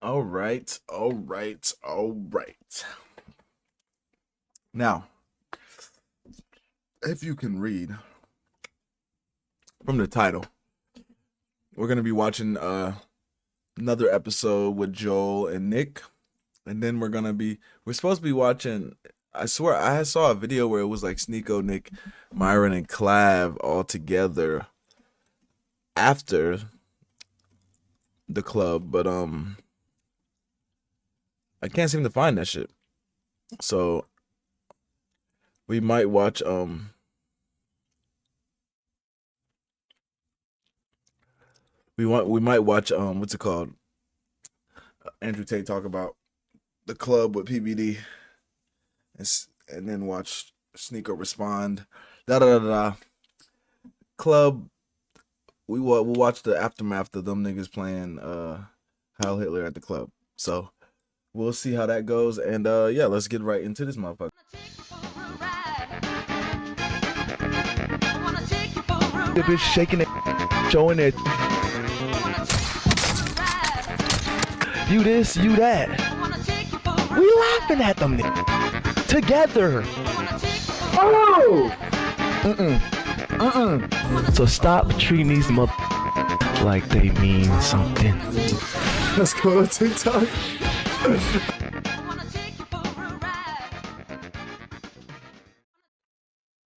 All right, all right, all right. Now, if you can read from the title, we're gonna be watching another episode with Joel and Nick, and then we're supposed to be watching. I swear I saw a video where it was like Sneako, Nick, Myron, and Clav all together after the club, but I can't seem to find that shit. So we might watch we might watch what's it called? Andrew Tate talk about the club with PBD, and then watch Sneako respond. Da da da da. Club. We'll watch the aftermath of them niggas playing Heil Hitler at the club. So we'll see how that goes, and yeah, let's get right into this motherfucker. The bitch shaking it, showing it. You this, you that. We laughing at them together. Oh! So stop treating these mother like they mean something. Let's go to TikTok.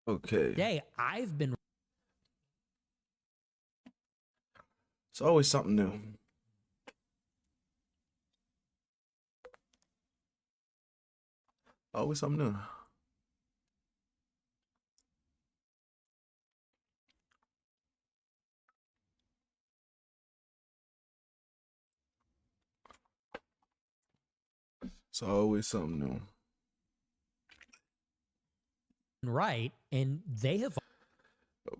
Okay. Today, I've been. It's always something new. Always something new. It's always something new. Right, and they have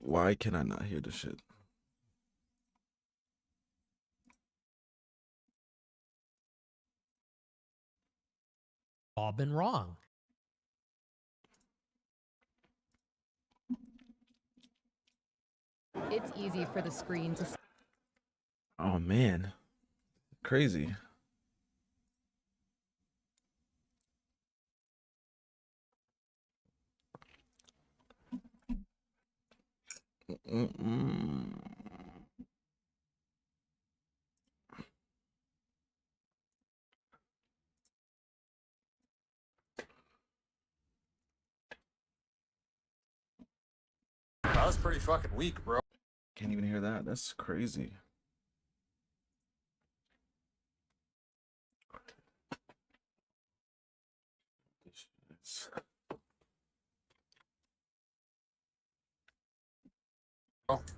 Why can I not hear this shit? all been wrong. It's easy for the screen to. Oh man, crazy. That was pretty fucking weak, bro. Can't even hear that. That's crazy.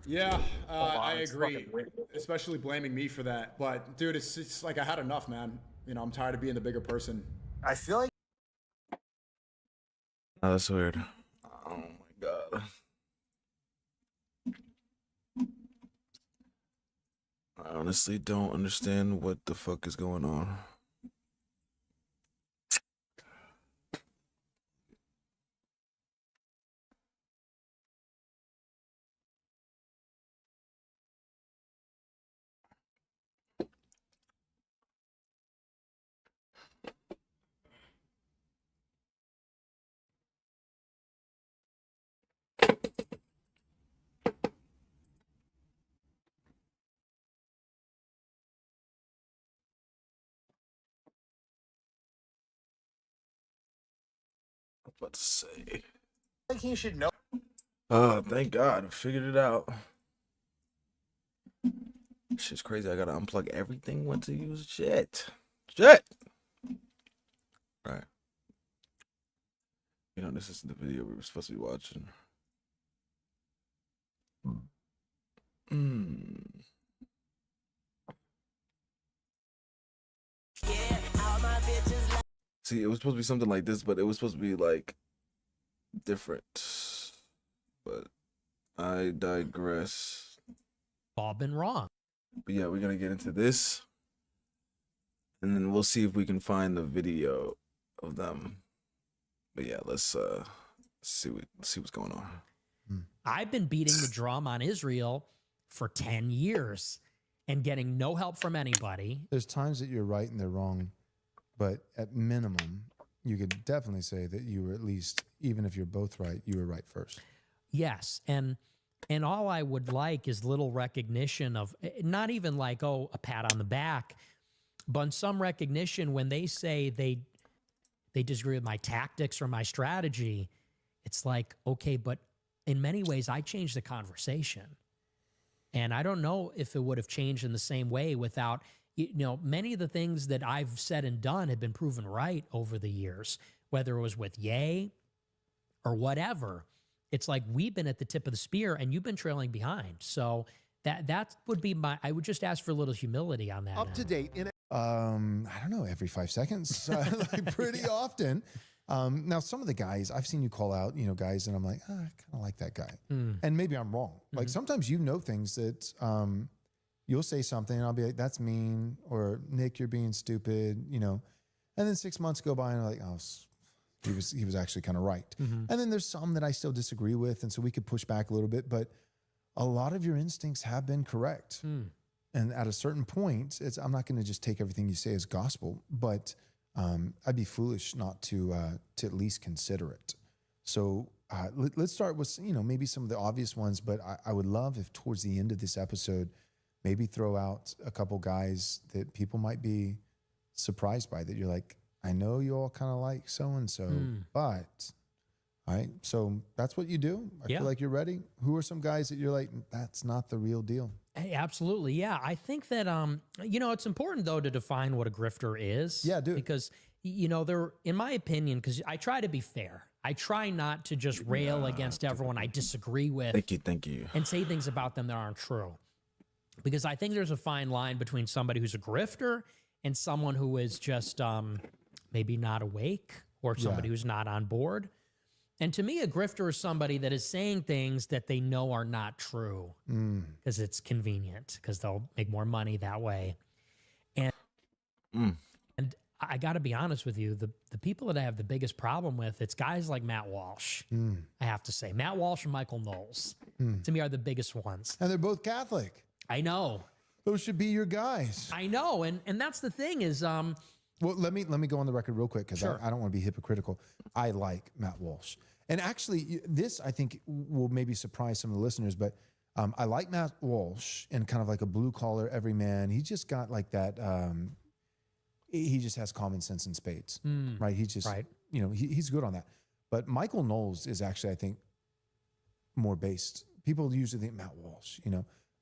Yeah, I it's agree. fucking weird. Especially blaming me for that. But dude, it's like I had enough, man. You know, I'm tired of being the bigger person. I feel like Oh, that's weird. Oh my god. I honestly don't understand what the fuck is going on. I was about to say. he should know. Oh, thank God. I figured it out. Shit's crazy. I gotta unplug everything. What to use? Shit. Shit. Right. You know, this is the video we were supposed to be watching. See, it was supposed to be something like this, but it was supposed to be like different. But I digress. all been wrong. But yeah, we're gonna get into this, and then we'll see if we can find the video of them. But yeah, let's see what's going on. I've been beating the drum on Israel for 10 years. and getting no help from anybody. There's times that you're right and they're wrong, but at minimum, you could definitely say that you were at least, even if you're both right, you were right first. Yes, and all I would like is little recognition of, not even like, oh, a pat on the back, but some recognition when they say they disagree with my tactics or my strategy. It's like, okay, but in many ways, I changed the conversation. And I don't know if it would have changed in the same way without, many of the things that I've said and done have been proven right over the years, whether it was with Ye or whatever. It's like we've been at the tip of the spear and you've been trailing behind. So that would be I would just ask for a little humility on that. Up to date in I don't know, every 5 seconds, like pretty often. Now, some of the guys I've seen you call out, guys, and I'm like, I kind of like that guy. And maybe I'm wrong. Like sometimes things that you'll say something and I'll be like, that's mean, or Nick, you're being stupid, and then 6 months go by and I'm like, oh, he was actually kind of right. And then there's some that I still disagree with, and so we could push back a little bit, but a lot of your instincts have been correct. And at a certain point, I'm not going to just take everything you say as gospel, but I'd be foolish not to at least consider it. So let's start with maybe some of the obvious ones, but I would love if towards the end of this episode, maybe throw out a couple guys that people might be surprised by, that you're like, I know you all kind of like so-and-so, but, all right, so that's what you do. I feel like you're ready. Who are some guys that you're like, that's not the real deal? Hey, absolutely. Yeah. I think that, it's important though to define what a grifter is. Yeah, dude. Because, they're, in my opinion, because I try to be fair. I try not to just rail against everyone I disagree with. Thank you. And say things about them that aren't true. Because I think there's a fine line between somebody who's a grifter and someone who is just maybe not awake, or somebody who's not on board. And to me, a grifter is somebody that is saying things that they know are not true because it's convenient, because they'll make more money that way. And I got to be honest with you, the people that I have the biggest problem with, it's guys like Matt Walsh, I have to say. Matt Walsh and Michael Knowles, to me, are the biggest ones. And they're both Catholic. I know. Those should be your guys. I know. And that's the thing is... well, let me go on the record real quick, because I don't want to be hypocritical. I like Matt Walsh. And actually, this, I think, will maybe surprise some of the listeners, but I like Matt Walsh and kind of like a blue-collar everyman. He just got like that... he just has common sense in spades, right? He's just, he's good on that. But Michael Knowles is actually, I think, more based. People usually think Matt Walsh,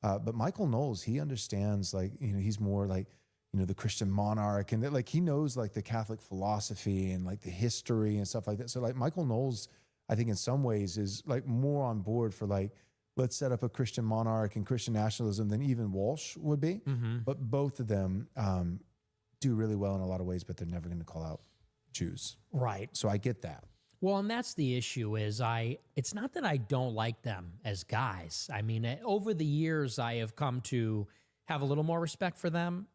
but Michael Knowles, he understands, like, he's more like, the Christian monarch, and that, like, he knows like the Catholic philosophy and like the history and stuff like that. So like Michael Knowles, I think in some ways is like more on board for like, let's set up a Christian monarch and Christian nationalism than even Walsh would be. But both of them do really well in a lot of ways, but they're never going to call out Jews. Right. So I get that. Well, and that's the issue is it's not that I don't like them as guys. I mean, over the years, I have come to have a little more respect for them.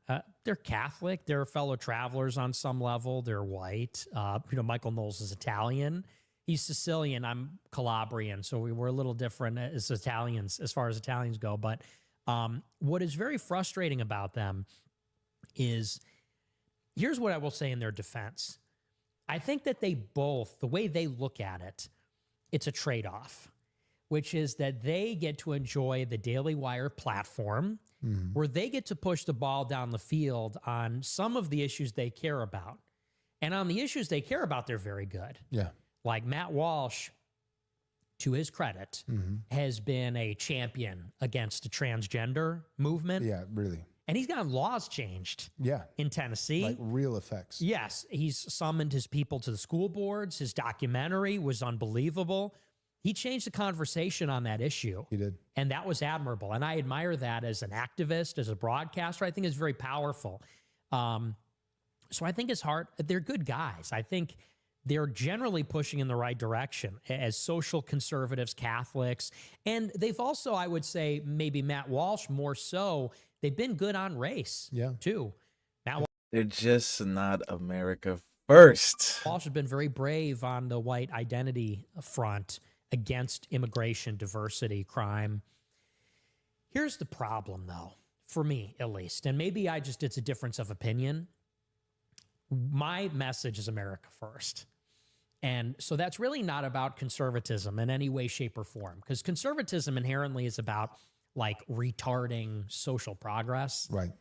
They're Catholic. They're fellow travelers on some level. They're white. Michael Knowles is Italian. He's Sicilian. I'm Calabrian. So we're a little different as Italians, as far as Italians go. But what is very frustrating about them is, here's what I will say in their defense. I think that they both, the way they look at it, it's a trade-off, which is that they get to enjoy the Daily Wire platform, where they get to push the ball down the field on some of the issues they care about. And on the issues they care about, they're very good. Yeah. Like Matt Walsh, to his credit, has been a champion against the transgender movement. Yeah, really. And he's gotten laws changed in Tennessee. Like real effects. Yes. He's summoned his people to the school boards. His documentary was unbelievable. He changed the conversation on that issue. He did. And that was admirable. And I admire that as an activist, as a broadcaster. I think it's very powerful. So I think they're good guys. I think they're generally pushing in the right direction as social conservatives, Catholics. And they've also, I would say, maybe Matt Walsh more so, they've been good on race too. They're just not America first. Walsh has been very brave on the white identity front against immigration, diversity, crime. Here's the problem, though. for me at least, and maybe it's a difference of opinion. My message is America first. And so that's really not about conservatism in any way, shape, or form, because conservatism inherently is about like retarding social progress. Right.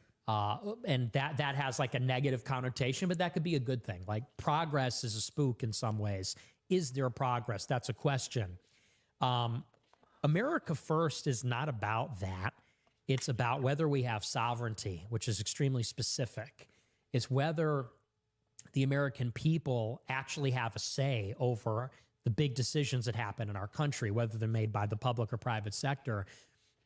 And that has like a negative connotation, but that could be a good thing. Like progress is a spook in some ways. Is there progress? That's a question. America first is not about that. It's about whether we have sovereignty, which is extremely specific. It's whether the American people actually have a say over the big decisions that happen in our country, whether they're made by the public or private sector.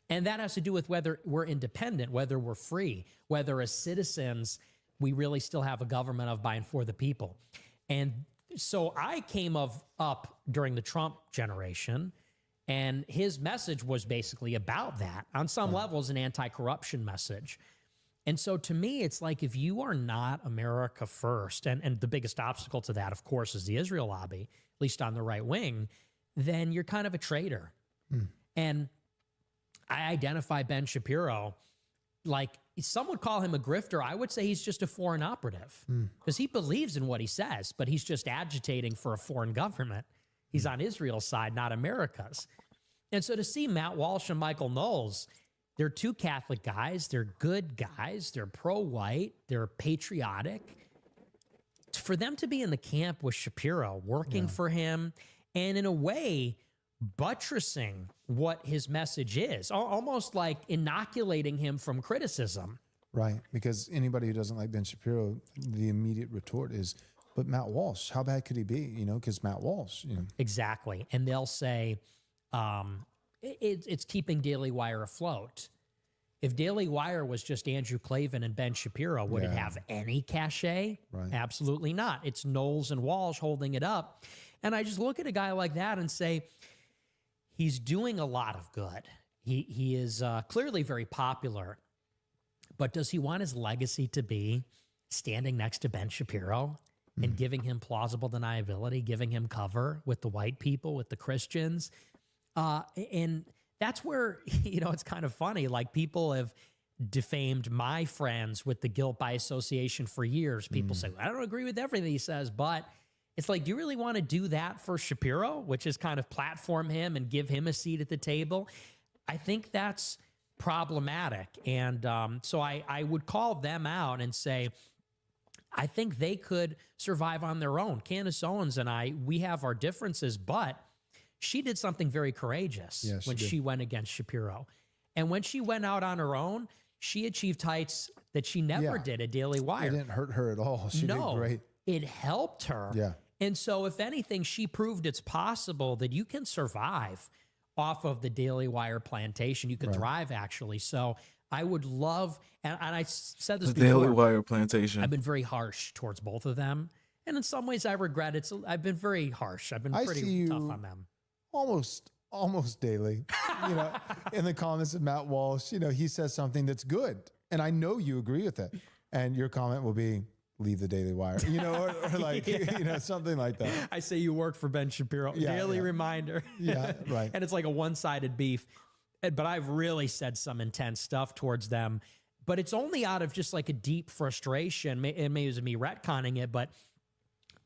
And that has to do with whether we're independent, whether we're free, whether as citizens, we really still have a government of, by, and for the people. And so I came up during the Trump generation, and his message was basically about that. On some levels, an anti-corruption message. And so to me, it's like, if you are not America first, and the biggest obstacle to that, of course, is the Israel lobby, at least on the right wing, then you're kind of a traitor. And I identify Ben Shapiro, like some would call him a grifter. I would say he's just a foreign operative because he believes in what he says, but he's just agitating for a foreign government. He's on Israel's side, not America's. And so to see Matt Walsh and Michael Knowles, they're two Catholic guys. They're good guys. They're pro-white. They're patriotic. For them to be in the camp with Shapiro, working for him, and in a way, buttressing what his message is, almost like inoculating him from criticism. Right. Because anybody who doesn't like Ben Shapiro, the immediate retort is, but Matt Walsh, how bad could he be? You know, because Matt Walsh, you know. Exactly. And they'll say, it's keeping Daily Wire afloat. If Daily Wire was just Andrew Klavan and Ben Shapiro, would it have any cachet? Right. Absolutely not. It's Knowles and Walsh holding it up. And I just look at a guy like that and say, he's doing a lot of good. He is clearly very popular, but does he want his legacy to be standing next to Ben Shapiro and giving him plausible deniability, giving him cover with the white people, with the Christians? And that's where, you know, it's kind of funny. Like, people have defamed my friends with the guilt by association for years. People say, I don't agree with everything he says, but it's like, do you really want to do that for Shapiro, which is kind of platform him and give him a seat at the table? I think that's problematic. And so I would call them out and say, I think they could survive on their own. Candace Owens and I, we have our differences, but she did something very courageous when she went against Shapiro. And when she went out on her own, she achieved heights that she never did at Daily Wire. It didn't hurt her at all. She did great. It helped her. Yeah. And so if anything, she proved it's possible that you can survive off of the Daily Wire plantation. You can thrive, actually. So I would love, and I said this before, Daily Wire plantation. I've been very harsh towards both of them. And in some ways I regret it. I've been very harsh. I've been pretty tough on them. Almost daily, you know, in the comments of Matt Walsh, you know, he says something that's good. And I know you agree with it. And your comment will be, leave the Daily Wire, you know, or like, you know, something like that. I say you work for Ben Shapiro. Daily reminder. Yeah, right. And it's like a one-sided beef. But I've really said some intense stuff towards them. But it's only out of just like a deep frustration. And maybe it was me retconning it, but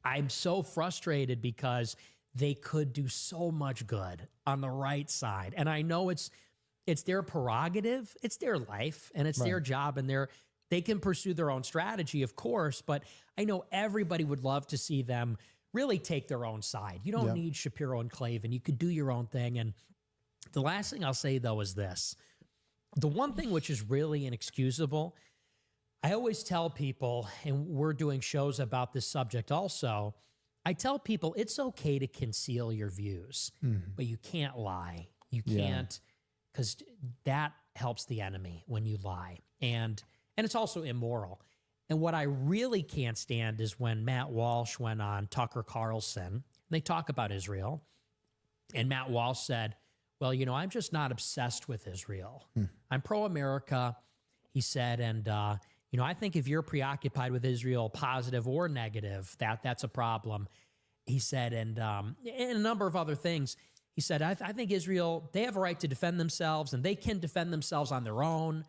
I'm so frustrated because they could do so much good on the right side. And I know it's their prerogative, it's their life, and it's their job, and they can pursue their own strategy, of course, but I know everybody would love to see them really take their own side. You don't need Shapiro and Klavan. You could do your own thing. And the last thing I'll say, though, is this. The one thing which is really inexcusable, I always tell people, and we're doing shows about this subject also, I tell people it's okay to conceal your views, but you can't lie. You can't, because that helps the enemy when you lie. And it's also immoral. And what I really can't stand is when Matt Walsh went on Tucker Carlson, and they talk about Israel, and Matt Walsh said, well, you know, I'm just not obsessed with Israel. I'm pro-America, he said, and you know, I think if you're preoccupied with Israel, positive or negative, that's a problem, he said, and a number of other things. He said, I think Israel, they have a right to defend themselves, and they can defend themselves on their own.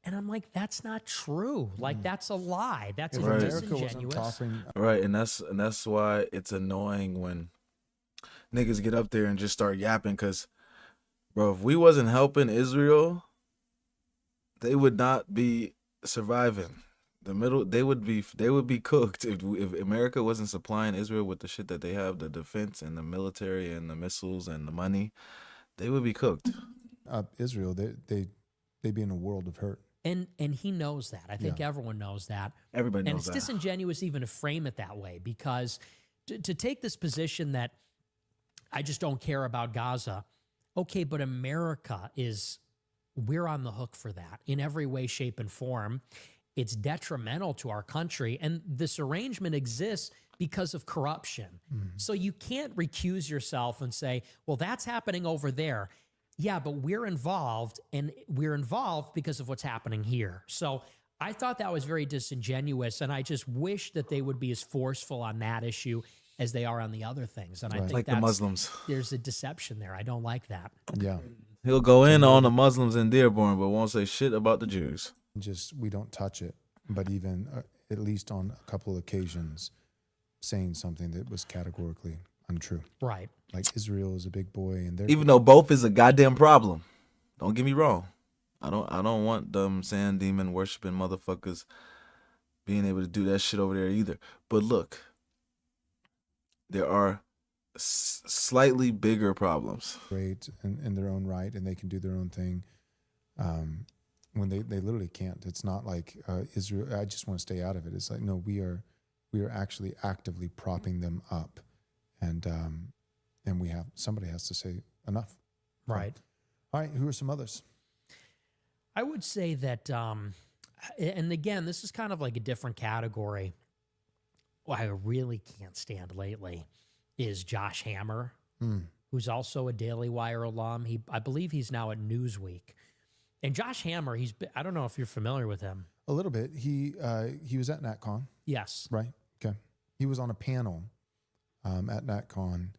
And I'm like, that's not true. Like, that's a lie. That's If a America wasn't disingenuous. offering Right, and that's why it's annoying when niggas get up there and just start yapping. Because, bro, if we wasn't helping Israel, they would not be surviving. They would be cooked if America wasn't supplying Israel with the shit that they have, the defense and the military and the missiles and the money. They would be cooked. Israel, they'd be in a world of hurt. And he knows that. I think everyone knows that. Everybody And knows it's that. disingenuous even to frame it that way, because to take this position that I just don't care about Gaza, okay, but America we're on the hook for that in every way, shape, and form. It's detrimental to our country. And this arrangement exists because of corruption. So you can't recuse yourself and say, well, that's happening over there. Yeah, but we're involved, and we're involved because of what's happening here. So I thought that was very disingenuous, and I just wish that they would be as forceful on that issue as they are on the other things. And I think Like the Muslims. there's a deception there. I don't like that. Yeah. He'll go in on the Muslims in Dearborn, but won't say shit about the Jews. Just we don't touch it, but even at least on a couple of occasions saying something that was categorically untrue. Right. Like Israel is a big boy, and they're Even though both is a goddamn problem. Don't get me wrong. I don't want them sand demon worshiping motherfuckers being able to do that shit over there either. But look, there are slightly bigger problems. great in their own right, and they can do their own thing. When they literally can't. It's not like Israel. I just want to stay out of it. It's like, no, we are actually actively propping them up, and somebody has to say enough. Right. All right. Who are some others? I would say that, and again, this is kind of like a different category. What I really can't stand lately is Josh Hammer, who's also a Daily Wire alum. I believe he's now at Newsweek. And Josh Hammer, I don't know if you're familiar with him. A little bit. He was at NatCon, Yes. right? Okay. He was on a panel at NatCon,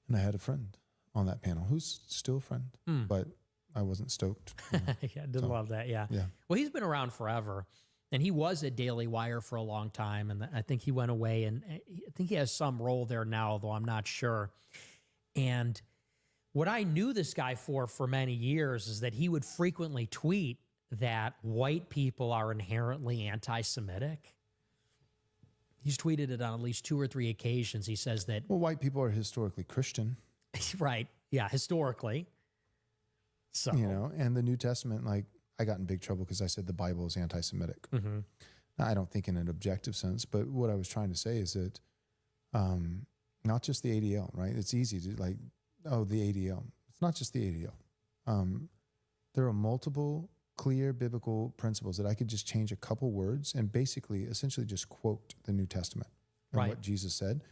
and I had a friend on that panel who's still a friend, but I wasn't stoked. Yeah, I did love that. Yeah. Yeah. Well, he's been around forever, and he was at Daily Wire for a long time, and I think he went away, and I think he has some role there now, although I'm not sure. And what I knew this guy for many years is that he would frequently tweet that white people are inherently anti-Semitic. He's tweeted it on at least 2 or 3 occasions. He says that, Well, white people are historically Christian, right, yeah, historically. So, and the New Testament, like, I got in big trouble because I said the Bible is anti-Semitic. mhm. Now, I don't think in an objective sense, but what I was trying to say is that not just the ADL, right? It's easy to like, oh, the ADL. It's not just the ADL. There are multiple clear biblical principles that I could just change a couple words and basically, essentially just quote the New Testament and Right. what Jesus said.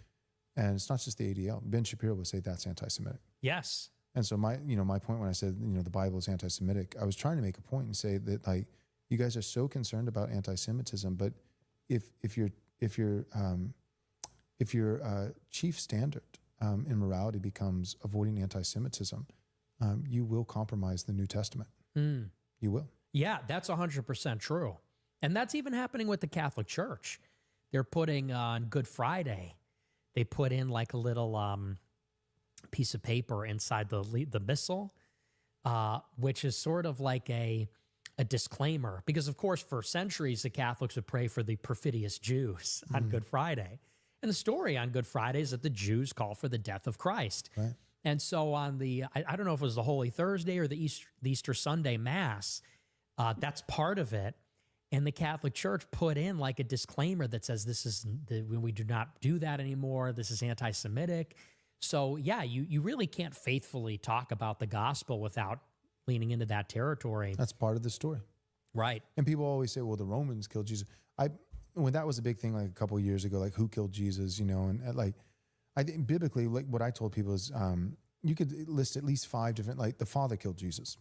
And it's not just the ADL. Ben Shapiro would say that's anti-Semitic. Yes. And so my point when I said, the Bible is anti-Semitic, I was trying to make a point and say that, like, you guys are so concerned about anti-Semitism, but if your chief standard in morality becomes avoiding anti-Semitism, you will compromise the New Testament. You will. Yeah, that's 100% true. And that's even happening with the Catholic Church. They're putting on Good Friday, they put in like a little piece of paper inside the missal, which is sort of like a disclaimer. Because, of course, for centuries, the Catholics would pray for the perfidious Jews on Good Friday. And the story on Good Friday is that the Jews call for the death of Christ. Right. And so on I don't know if it was the Holy Thursday or the Easter Sunday Mass, that's part of it. And the Catholic Church put in like a disclaimer that says we do not do that anymore. This is anti-Semitic. So yeah, you really can't faithfully talk about the gospel without leaning into that territory. That's part of the story. Right. And people always say, well, the Romans killed Jesus. When that was a big thing, like a couple of years ago, like who killed Jesus, and like, I think biblically, like what I told people is, you could list at least 5 different, like the Father killed Jesus.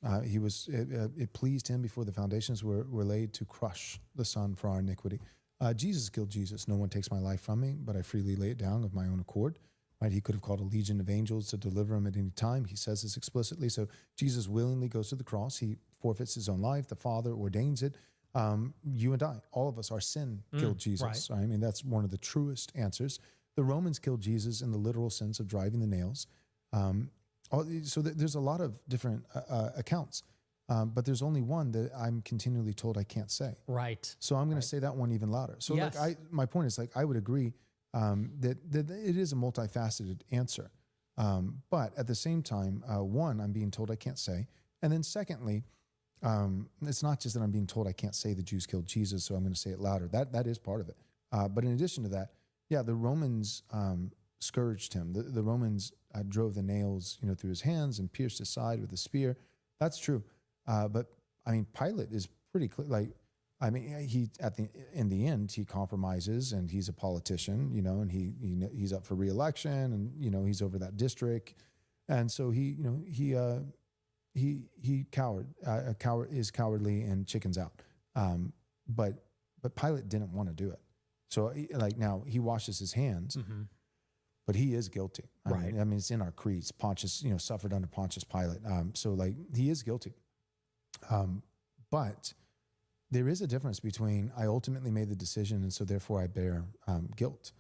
It pleased him before the foundations were laid to crush the Son for our iniquity. Jesus killed Jesus. No one takes my life from me, but I freely lay it down of my own accord. Right? He could have called a legion of angels to deliver him at any time. He says this explicitly. So Jesus willingly goes to the cross. He forfeits his own life. The Father ordains it. You and I, all of us, our sin killed Jesus. Right. I mean, that's one of the truest answers. The Romans killed Jesus in the literal sense of driving the nails. So there's a lot of different accounts, but there's only one that I'm continually told I can't say. Right. So I'm going to say that one even louder. So Yes. my point is, like, I would agree that it is a multifaceted answer. But at the same time, one, I'm being told I can't say. And then secondly, it's not just that I'm being told I can't say the Jews killed Jesus, so I'm going to say it louder. That is part of it. But in addition to that, yeah, the Romans scourged him. The Romans drove the nails, through his hands and pierced his side with a spear. That's true. But I mean, Pilate is pretty clear. Like, I mean, in the end, he compromises, and he's a politician, and he's up for re-election, and he's over that district, and so he is cowardly and chickens out. But Pilate didn't want to do it. So now he washes his hands, but he is guilty. I mean, it's in our creeds. Pontius, suffered under Pontius Pilate. So he is guilty. But there is a difference between I ultimately made the decision, and so therefore I bear guilt,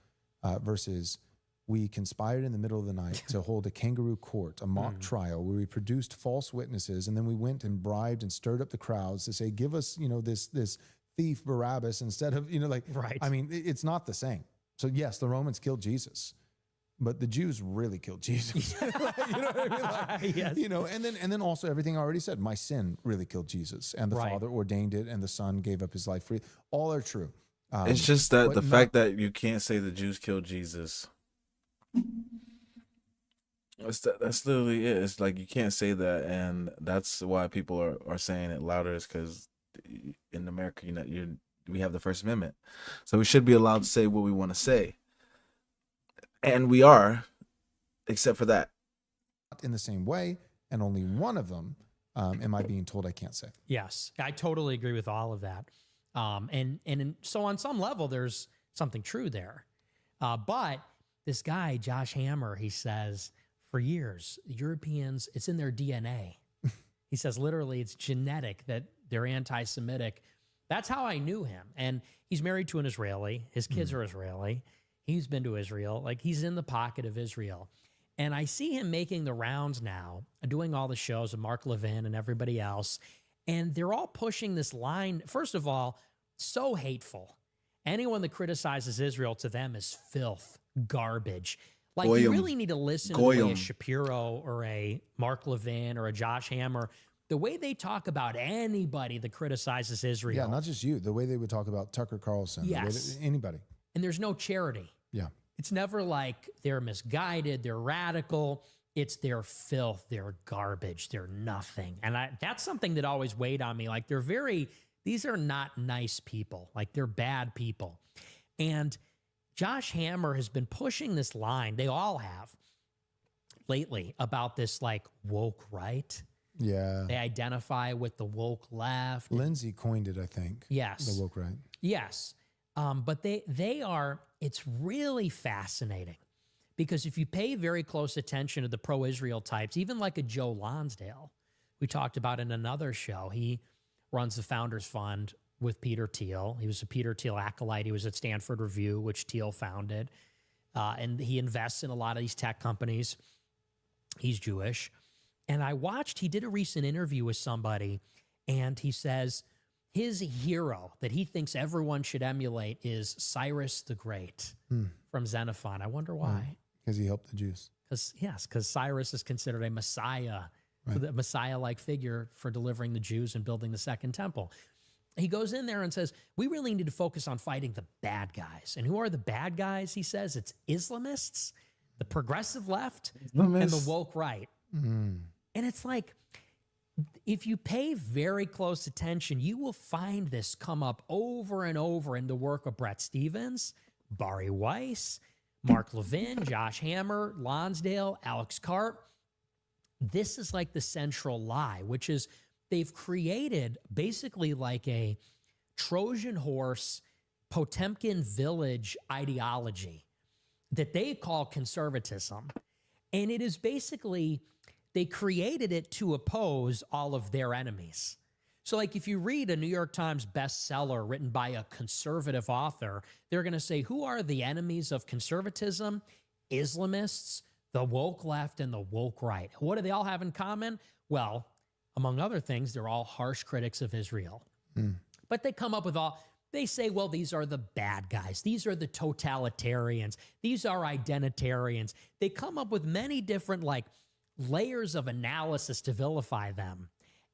versus we conspired in the middle of the night to hold a kangaroo court, a mock trial, where we produced false witnesses, and then we went and bribed and stirred up the crowds to say, give us, this thief Barabbas instead of, Right. I mean, it's not the same. So yes, the Romans killed Jesus, but the Jews really killed Jesus. You know what I mean? Yes. And then also everything I already said, my sin really killed Jesus, and the Father ordained it, and the Son gave up his life free. All are true. It's just that the fact that you can't say the Jews killed Jesus. That's literally it. It's like you can't say that, and that's why people are saying it louder. Is because in America, we have the First Amendment, so we should be allowed to say what we want to say, and we are, except for that. In the same way, and only one of them am I being told I can't say. Yes, I totally agree with all of that. So on some level, there's something true there. But this guy, Josh Hammer, he says, for years, Europeans, it's in their DNA. He says, literally, it's genetic that they're anti-Semitic. That's how I knew him. And he's married to an Israeli. His kids are Israeli. He's been to Israel. Like, he's in the pocket of Israel. And I see him making the rounds now, doing all the shows with Mark Levin and everybody else. And they're all pushing this line. First of all, so hateful. Anyone that criticizes Israel to them is filth, garbage. Like, Goyim. you really need to listen to a Shapiro or a Mark Levin or a Josh Hammer. The way they talk about anybody that criticizes Israel. Yeah, not just you. The way they would talk about Tucker Carlson. Yes. Anybody. And there's no charity. Yeah. It's never like they're misguided, they're radical. It's their filth, they're garbage, they're nothing. And that's something that always weighed on me. Like, these are not nice people. Like, they're bad people. And Josh Hammer has been pushing this line, they all have lately, about this like woke right. Yeah. They identify with the woke left. Lindsay coined it, I think. Yes. The woke right. Yes. But it's really fascinating, because if you pay very close attention to the pro-Israel types, even like a Joe Lonsdale, we talked about in another show, he runs the Founders Fund with Peter Thiel. He was a Peter Thiel acolyte. He was at Stanford Review, which Thiel founded. And he invests in a lot of these tech companies. He's Jewish. And he did a recent interview with somebody, and he says his hero that he thinks everyone should emulate is Cyrus the Great from Xenophon. I wonder why. Because he helped the Jews. Because Cyrus is considered a messiah, the messiah-like figure for delivering the Jews and building the Second Temple. He goes in there and says, we really need to focus on fighting the bad guys. And who are the bad guys? He says it's Islamists, the progressive left, and the woke right. And it's like, if you pay very close attention, you will find this come up over and over in the work of Brett Stevens, Bari Weiss, Mark Levin, Josh Hammer, Lonsdale, Alex Karp. This is like the central lie, which is they've created basically like a Trojan horse, Potemkin village ideology that they call conservatism. And it is basically, they created it to oppose all of their enemies. So, like, if you read a New York Times bestseller written by a conservative author, they're going to say, who are the enemies of conservatism? Islamists, the woke left, and the woke right. What do they all have in common? Well, among other things, they're all harsh critics of Israel. But they come up with they say, well, these are the bad guys. These are the totalitarians. These are identitarians. They come up with many different, like, layers of analysis to vilify them.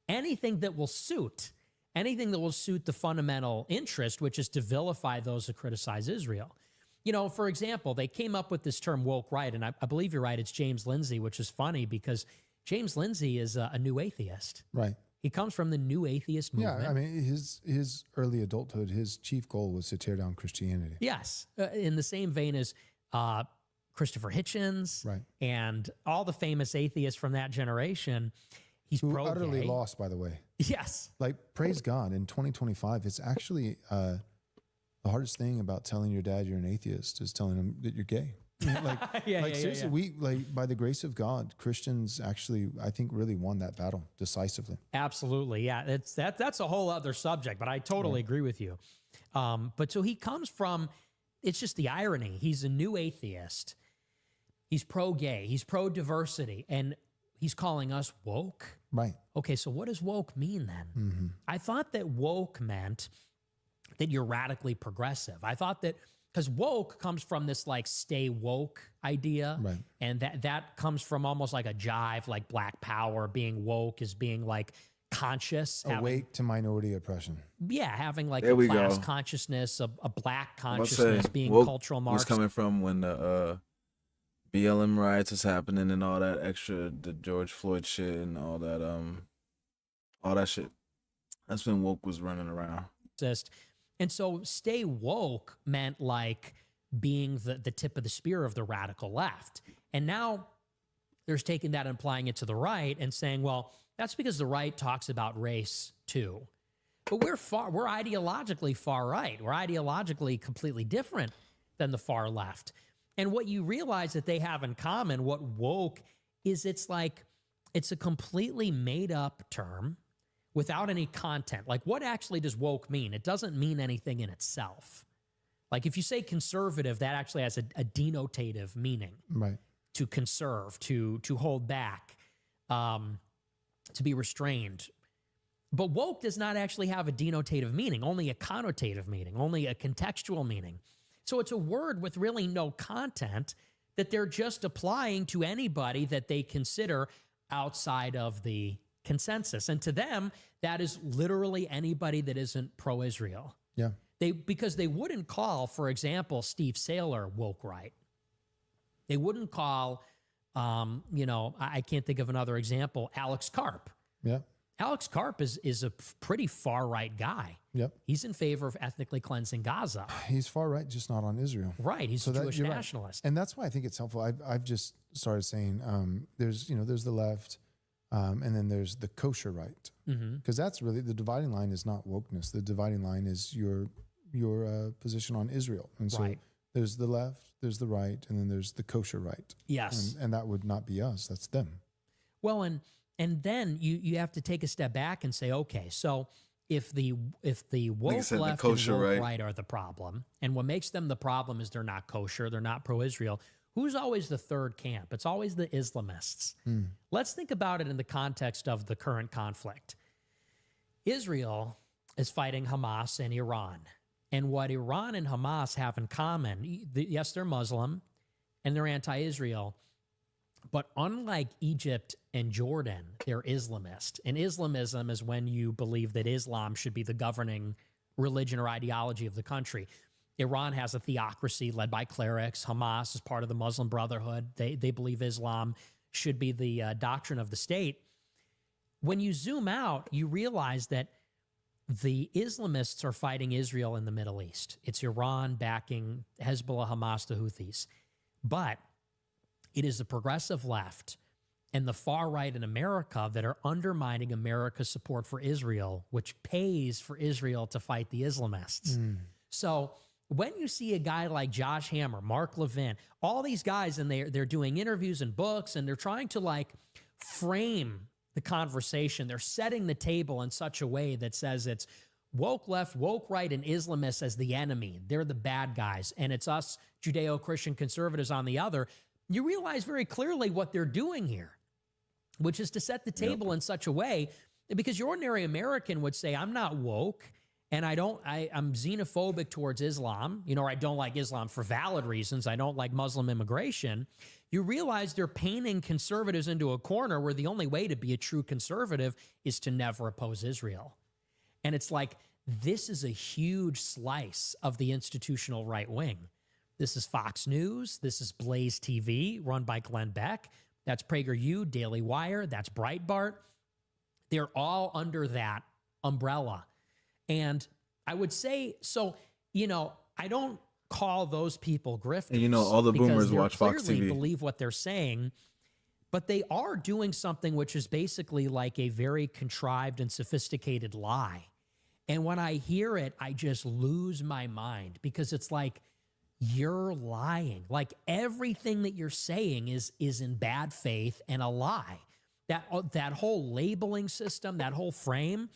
Anything that will suit the fundamental interest, which is to vilify those who criticize Israel. You know, for example, they came up with this term woke right, and I believe you're right, it's James Lindsay, which is funny because James Lindsay is a new atheist. Right. He comes from the new atheist movement. Yeah, I mean, his early adulthood, his chief goal was to tear down Christianity. Yes, in the same vein as Christopher Hitchens, Right. and all the famous atheists from that generation. He's Who pro-gay. utterly lost, by the way. Yes. Like, praise God, in 2025, it's actually the hardest thing about telling your dad you're an atheist is telling him that you're gay. Seriously, we, like, by the grace of God, Christians actually, I think, really won that battle decisively. Absolutely. Yeah. That's a whole other subject, but I totally agree with you. But so he comes from, it's just the irony. He's a new atheist. He's pro-gay. He's pro-diversity. And he's calling us woke. Right. Okay. So what does woke mean then? I thought that woke meant that you're radically progressive. I thought that, because woke comes from this, like, stay woke idea. Right. And that comes from almost like a jive, like Black Power. Being woke is being, like, conscious. Awake to minority oppression. Having, like, There a we class go. consciousness, a Black I was consciousness, saying, being woke cultural was marks. coming from when the BLM riots was happening and all that extra, the George Floyd shit and all that shit. That's when woke was running around. And so stay woke meant, like, being the tip of the spear of the radical left. And now there's taking that and applying it to the right and saying, well, that's because the right talks about race too. But we're ideologically far right. We're ideologically completely different than the far left. And what you realize that they have in common, what woke is, it's a completely made up term without any content. Like, what actually does woke mean? It doesn't mean anything in itself. Like, if you say conservative, that actually has a denotative meaning. Right. To conserve, to hold back, to be restrained. But woke does not actually have a denotative meaning, only a connotative meaning, only a contextual meaning. So it's a word with really no content that they're just applying to anybody that they consider outside of the consensus. And to them, that is literally anybody that isn't pro-Israel. Yeah. Because they wouldn't call, for example, Steve Saylor woke right. They wouldn't call, I can't think of another example, Alex Karp. Yeah. Alex Karp is a pretty far right guy. Yep. He's in favor of ethnically cleansing Gaza. He's far right, just not on Israel. Right. He's a Jewish you're right. nationalist. And that's why I think it's helpful. I've just started saying there's the left, and then there's the kosher right, because that's really the dividing line. Is not wokeness. The dividing line is your position on Israel. And so there's the left, there's the right, and then there's the kosher right. Yes. And that would not be us. That's them. Well, and then you have to take a step back and say, okay, so if the woke said the left kosher and woke right. right are the problem, and what makes them the problem is they're not kosher, they're not pro-Israel, who's always the third camp? It's always the Islamists. Let's think about it in the context of the current conflict. Israel is fighting Hamas and Iran. And what Iran and Hamas have in common, yes, they're Muslim and they're anti-Israel, but unlike Egypt and Jordan, they're Islamist. And Islamism is when you believe that Islam should be the governing religion or ideology of the country. Iran has a theocracy led by clerics. Hamas is part of the Muslim Brotherhood. They believe Islam should be the doctrine of the state. When you zoom out, you realize that the Islamists are fighting Israel in the Middle East. It's Iran backing Hezbollah, Hamas, the Houthis. But it is the progressive left and the far right in America that are undermining America's support for Israel, which pays for Israel to fight the Islamists. So when you see a guy like Josh Hammer, Mark Levin, all these guys, and they're doing interviews and books, and they're trying to, like, frame the conversation. They're setting the table in such a way that says it's woke left, woke right, and Islamists as the enemy. They're the bad guys. And it's us Judeo-Christian conservatives on the other. You realize very clearly what they're doing here, which is to set the table in such a way that, because your ordinary American would say, I'm not woke, and I'm xenophobic towards Islam, or I don't like Islam for valid reasons. I don't like Muslim immigration. You realize they're painting conservatives into a corner where the only way to be a true conservative is to never oppose Israel. And it's like, this is a huge slice of the institutional right wing. This is Fox News. This is Blaze TV, run by Glenn Beck. That's PragerU, Daily Wire. That's Breitbart. They're all under that umbrella. And I would say, so, I don't call those people grifters. And all the boomers because watch Fox clearly TV. Believe what they're saying, but they are doing something which is basically like a very contrived and sophisticated lie. And when I hear it, I just lose my mind, because it's like, you're lying. Like, everything that you're saying is in bad faith and a lie. That whole labeling system, that whole frame,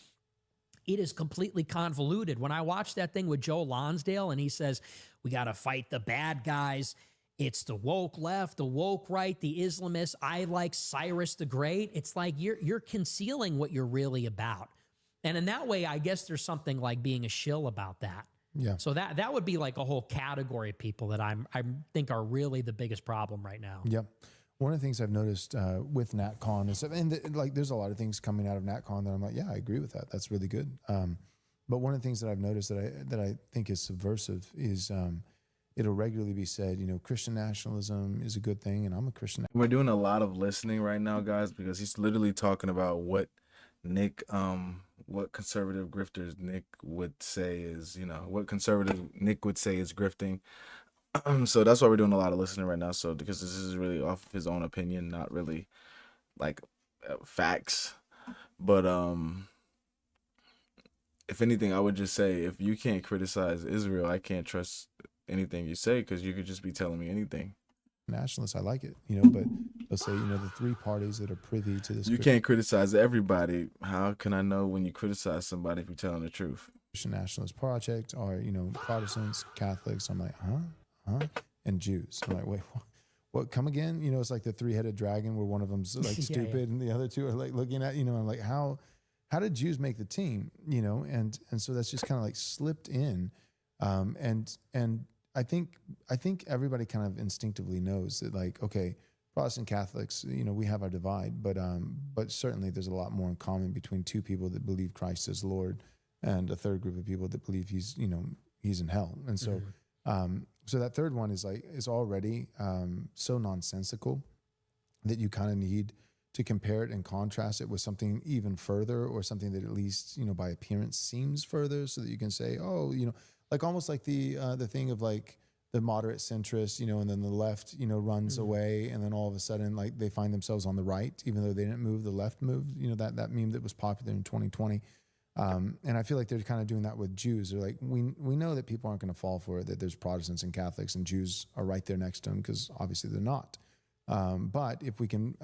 it is completely convoluted. When I watched that thing with Joe Lonsdale and he says, we got to fight the bad guys. It's the woke left, the woke right, the Islamists. I like Cyrus the Great. It's like you're concealing what you're really about. And in that way, I guess there's something like being a shill about that. Yeah. So that would be like a whole category of people that I think are really the biggest problem right now. Yep. One of the things I've noticed with NatCon is, there's a lot of things coming out of NatCon that I'm like, yeah, I agree with that. That's really good. But one of the things that I've noticed that I think is subversive is it'll regularly be said, Christian nationalism is a good thing, and I'm a Christian. We're doing a lot of listening right now, guys, because he's literally talking about what what conservative grifters Nick would say is, what conservative Nick would say is grifting. So that's why we're doing a lot of listening right now. So because this is really off of his own opinion, not really like facts. But if anything, I would just say, if you can't criticize Israel, I can't trust anything you say, because you could just be telling me anything. Nationalists, I like it, but let's say, the three parties that are privy to this. You can't criticize everybody. How can I know when you criticize somebody if you're telling the truth? Christian Nationalist Project are, Protestants, Catholics. I'm like, huh? And Jews. I'm like, wait, what? Come again? It's like the three-headed dragon where one of them's like stupid and the other two are like looking at, I'm like, how did Jews make the team? And so that's just kind of like slipped in. And I think everybody kind of instinctively knows that, like, okay, Protestant Catholics, we have our divide, but certainly there's a lot more in common between two people that believe Christ is Lord and a third group of people that believe he's in hell. And so, so that third one is already so nonsensical that you kind of need to compare it and contrast it with something even further, or something that at least, by appearance seems further, so that you can say, oh, like almost like the thing of like the moderate centrist, and then the left, runs away, and then all of a sudden, like, they find themselves on the right, even though they didn't move, the left moved, that meme that was popular in 2020. And I feel like they're kind of doing that with Jews. They're like, we know that people aren't going to fall for it, that there's Protestants and Catholics, and Jews are right there next to them, because obviously they're not. But if we can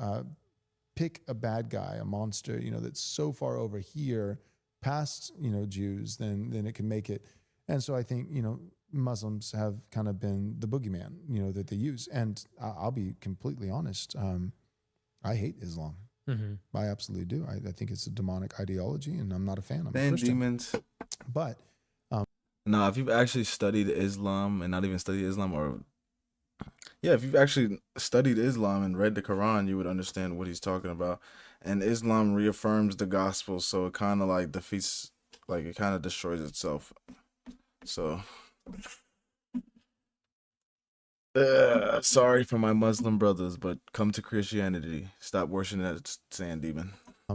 pick a bad guy, a monster, that's so far over here past, Jews, then it can make it. And so I think, Muslims have kind of been the boogeyman, that they use. And I'll be completely honest. I hate Islam. I absolutely do. I think it's a demonic ideology, and I'm not a fan. I'm a Christian. Demons. But no, if you've actually studied Islam, and not even studied Islam, or if you've actually studied Islam and read the Quran, you would understand what he's talking about. And Islam reaffirms the gospel, so it kind of like defeats, like it kind of destroys itself. So, sorry for my Muslim brothers, but come to Christianity. Stop worshiping that sand demon.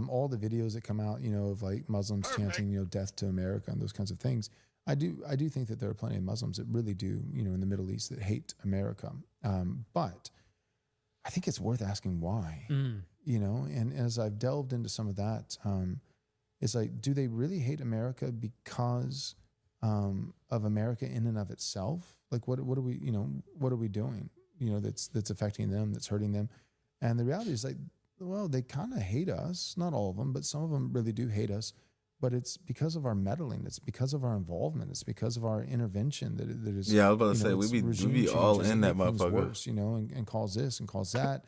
All the videos that come out, of like Muslims chanting, death to America and those kinds of things. I do think that there are plenty of Muslims that really do, in the Middle East, that hate America. But I think it's worth asking why, and as I've delved into some of that, it's like, do they really hate America because of America in and of itself? Like, what are we doing, that's affecting them, that's hurting them? And the reality is, well, they kind of hate us. Not all of them, but some of them really do hate us. But it's because of our meddling. It's because of our involvement. It's because of our intervention that is. Yeah, I was about to you say know, we it's be regime all changes in that make things motherfucker. worse, you know, and cause this and cause that.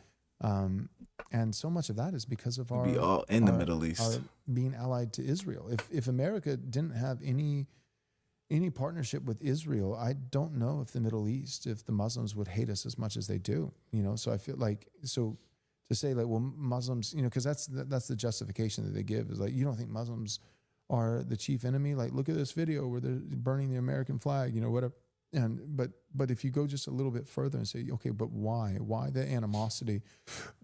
And so much of that is because of We be all in the Middle East. our being allied to Israel. If America didn't have any partnership with Israel, I don't know if the Middle East, if the Muslims would hate us as much as they do. You know, so I feel like to say like, well, Muslims, you know, because that's the justification that they give is like, you don't think Muslims are the chief enemy? Like, look at this video where they're burning the American flag, you know, whatever. And but if you go just a little bit further and say, okay, but why the animosity,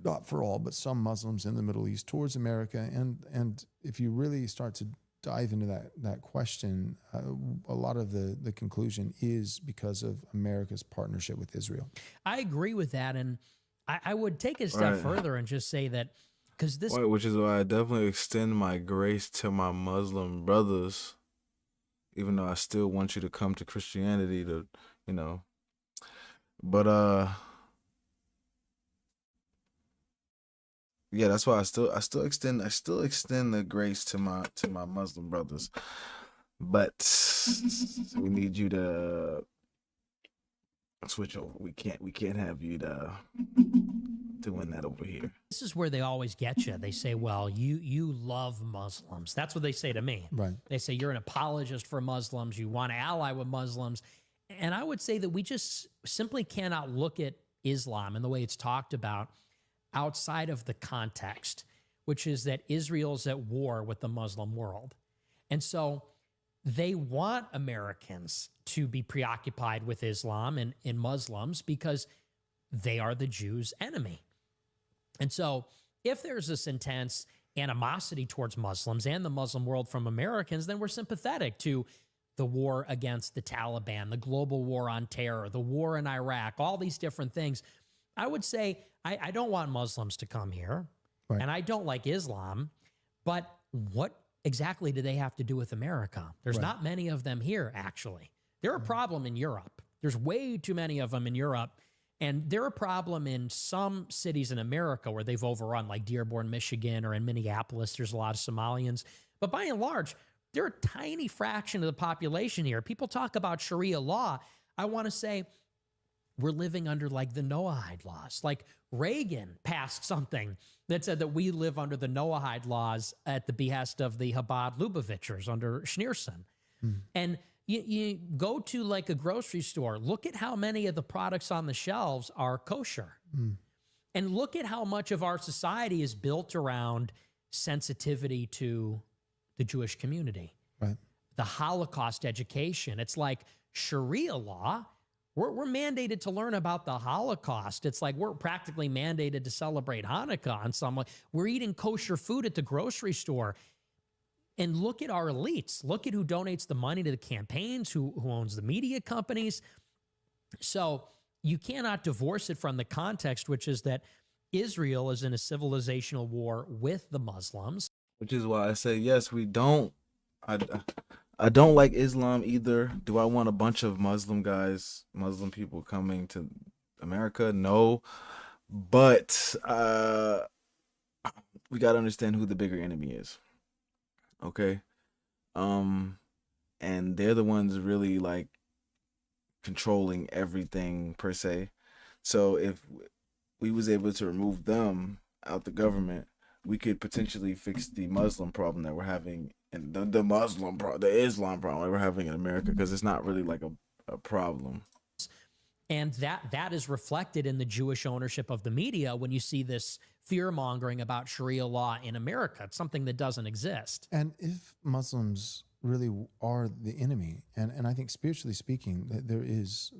not for all, but some Muslims in the Middle East towards America? And if you really start to dive into that question, a lot of the conclusion is because of America's partnership with Israel. I agree with that, and I would take a step further and just say that because this, Which is why I definitely extend my grace to my Muslim brothers, even though I still want you to come to Christianity to, you know, but yeah, that's why I still extend the grace to my Muslim brothers, but we need you to switch over. We can't have you to doing that over here. this is where they always get you. They say, well, you love Muslims. That's what they say to me. Right. They say you're an apologist for Muslims. You want to ally with Muslims. And I would say that we just simply cannot look at Islam and the way it's talked about outside of the context, which is that Israel's at war with the Muslim world. And so they want Americans to be preoccupied with Islam and Muslims because they are the Jews' enemy. And so if there's this intense animosity towards Muslims and the Muslim world from Americans, then we're sympathetic to the war against the Taliban, the global war on terror, the war in Iraq, all these different things. I would say I don't want Muslims to come here, Right. and I don't like Islam, but what exactly do they have to do with America? There's Right. not many of them here, actually. They're a problem in Europe. There's way too many of them in Europe. And they're a problem in some cities in America where they've overrun, like Dearborn, Michigan, or in Minneapolis. There's a lot of Somalians. But by and large, they're a tiny fraction of the population here. People talk about Sharia law. I want to say we're living under like the Noahide laws. Like Reagan passed something that said that we live under the Noahide laws at the behest of the Chabad Lubavitchers under Schneerson. And you go to like a grocery store, look at how many of the products on the shelves are kosher. And look at how much of our society is built around sensitivity to the Jewish community. Right. The Holocaust education. It's like Sharia law. We're mandated to learn about the Holocaust. It's like we're practically mandated to celebrate Hanukkah on some way. We're eating kosher food at the grocery store. And look at our elites. Look at who donates the money to the campaigns, who owns the media companies. So you cannot divorce it from the context, which is that Israel is in a civilizational war with the Muslims. Which is why I say yes. We don't. I don't like Islam either. Do I want a bunch of Muslim people coming to America? No, but we got to understand who the bigger enemy is. Okay, and they're the ones really like controlling everything per se. So if we was able to remove them out the government, we could potentially fix the Muslim problem that we're having, and the Islam problem that we're having in America, because it's not really like a problem. And that is reflected in the Jewish ownership of the media when you see this fear-mongering about Sharia law in America. It's something that doesn't exist. And if Muslims really are the enemy, and I think spiritually speaking, there is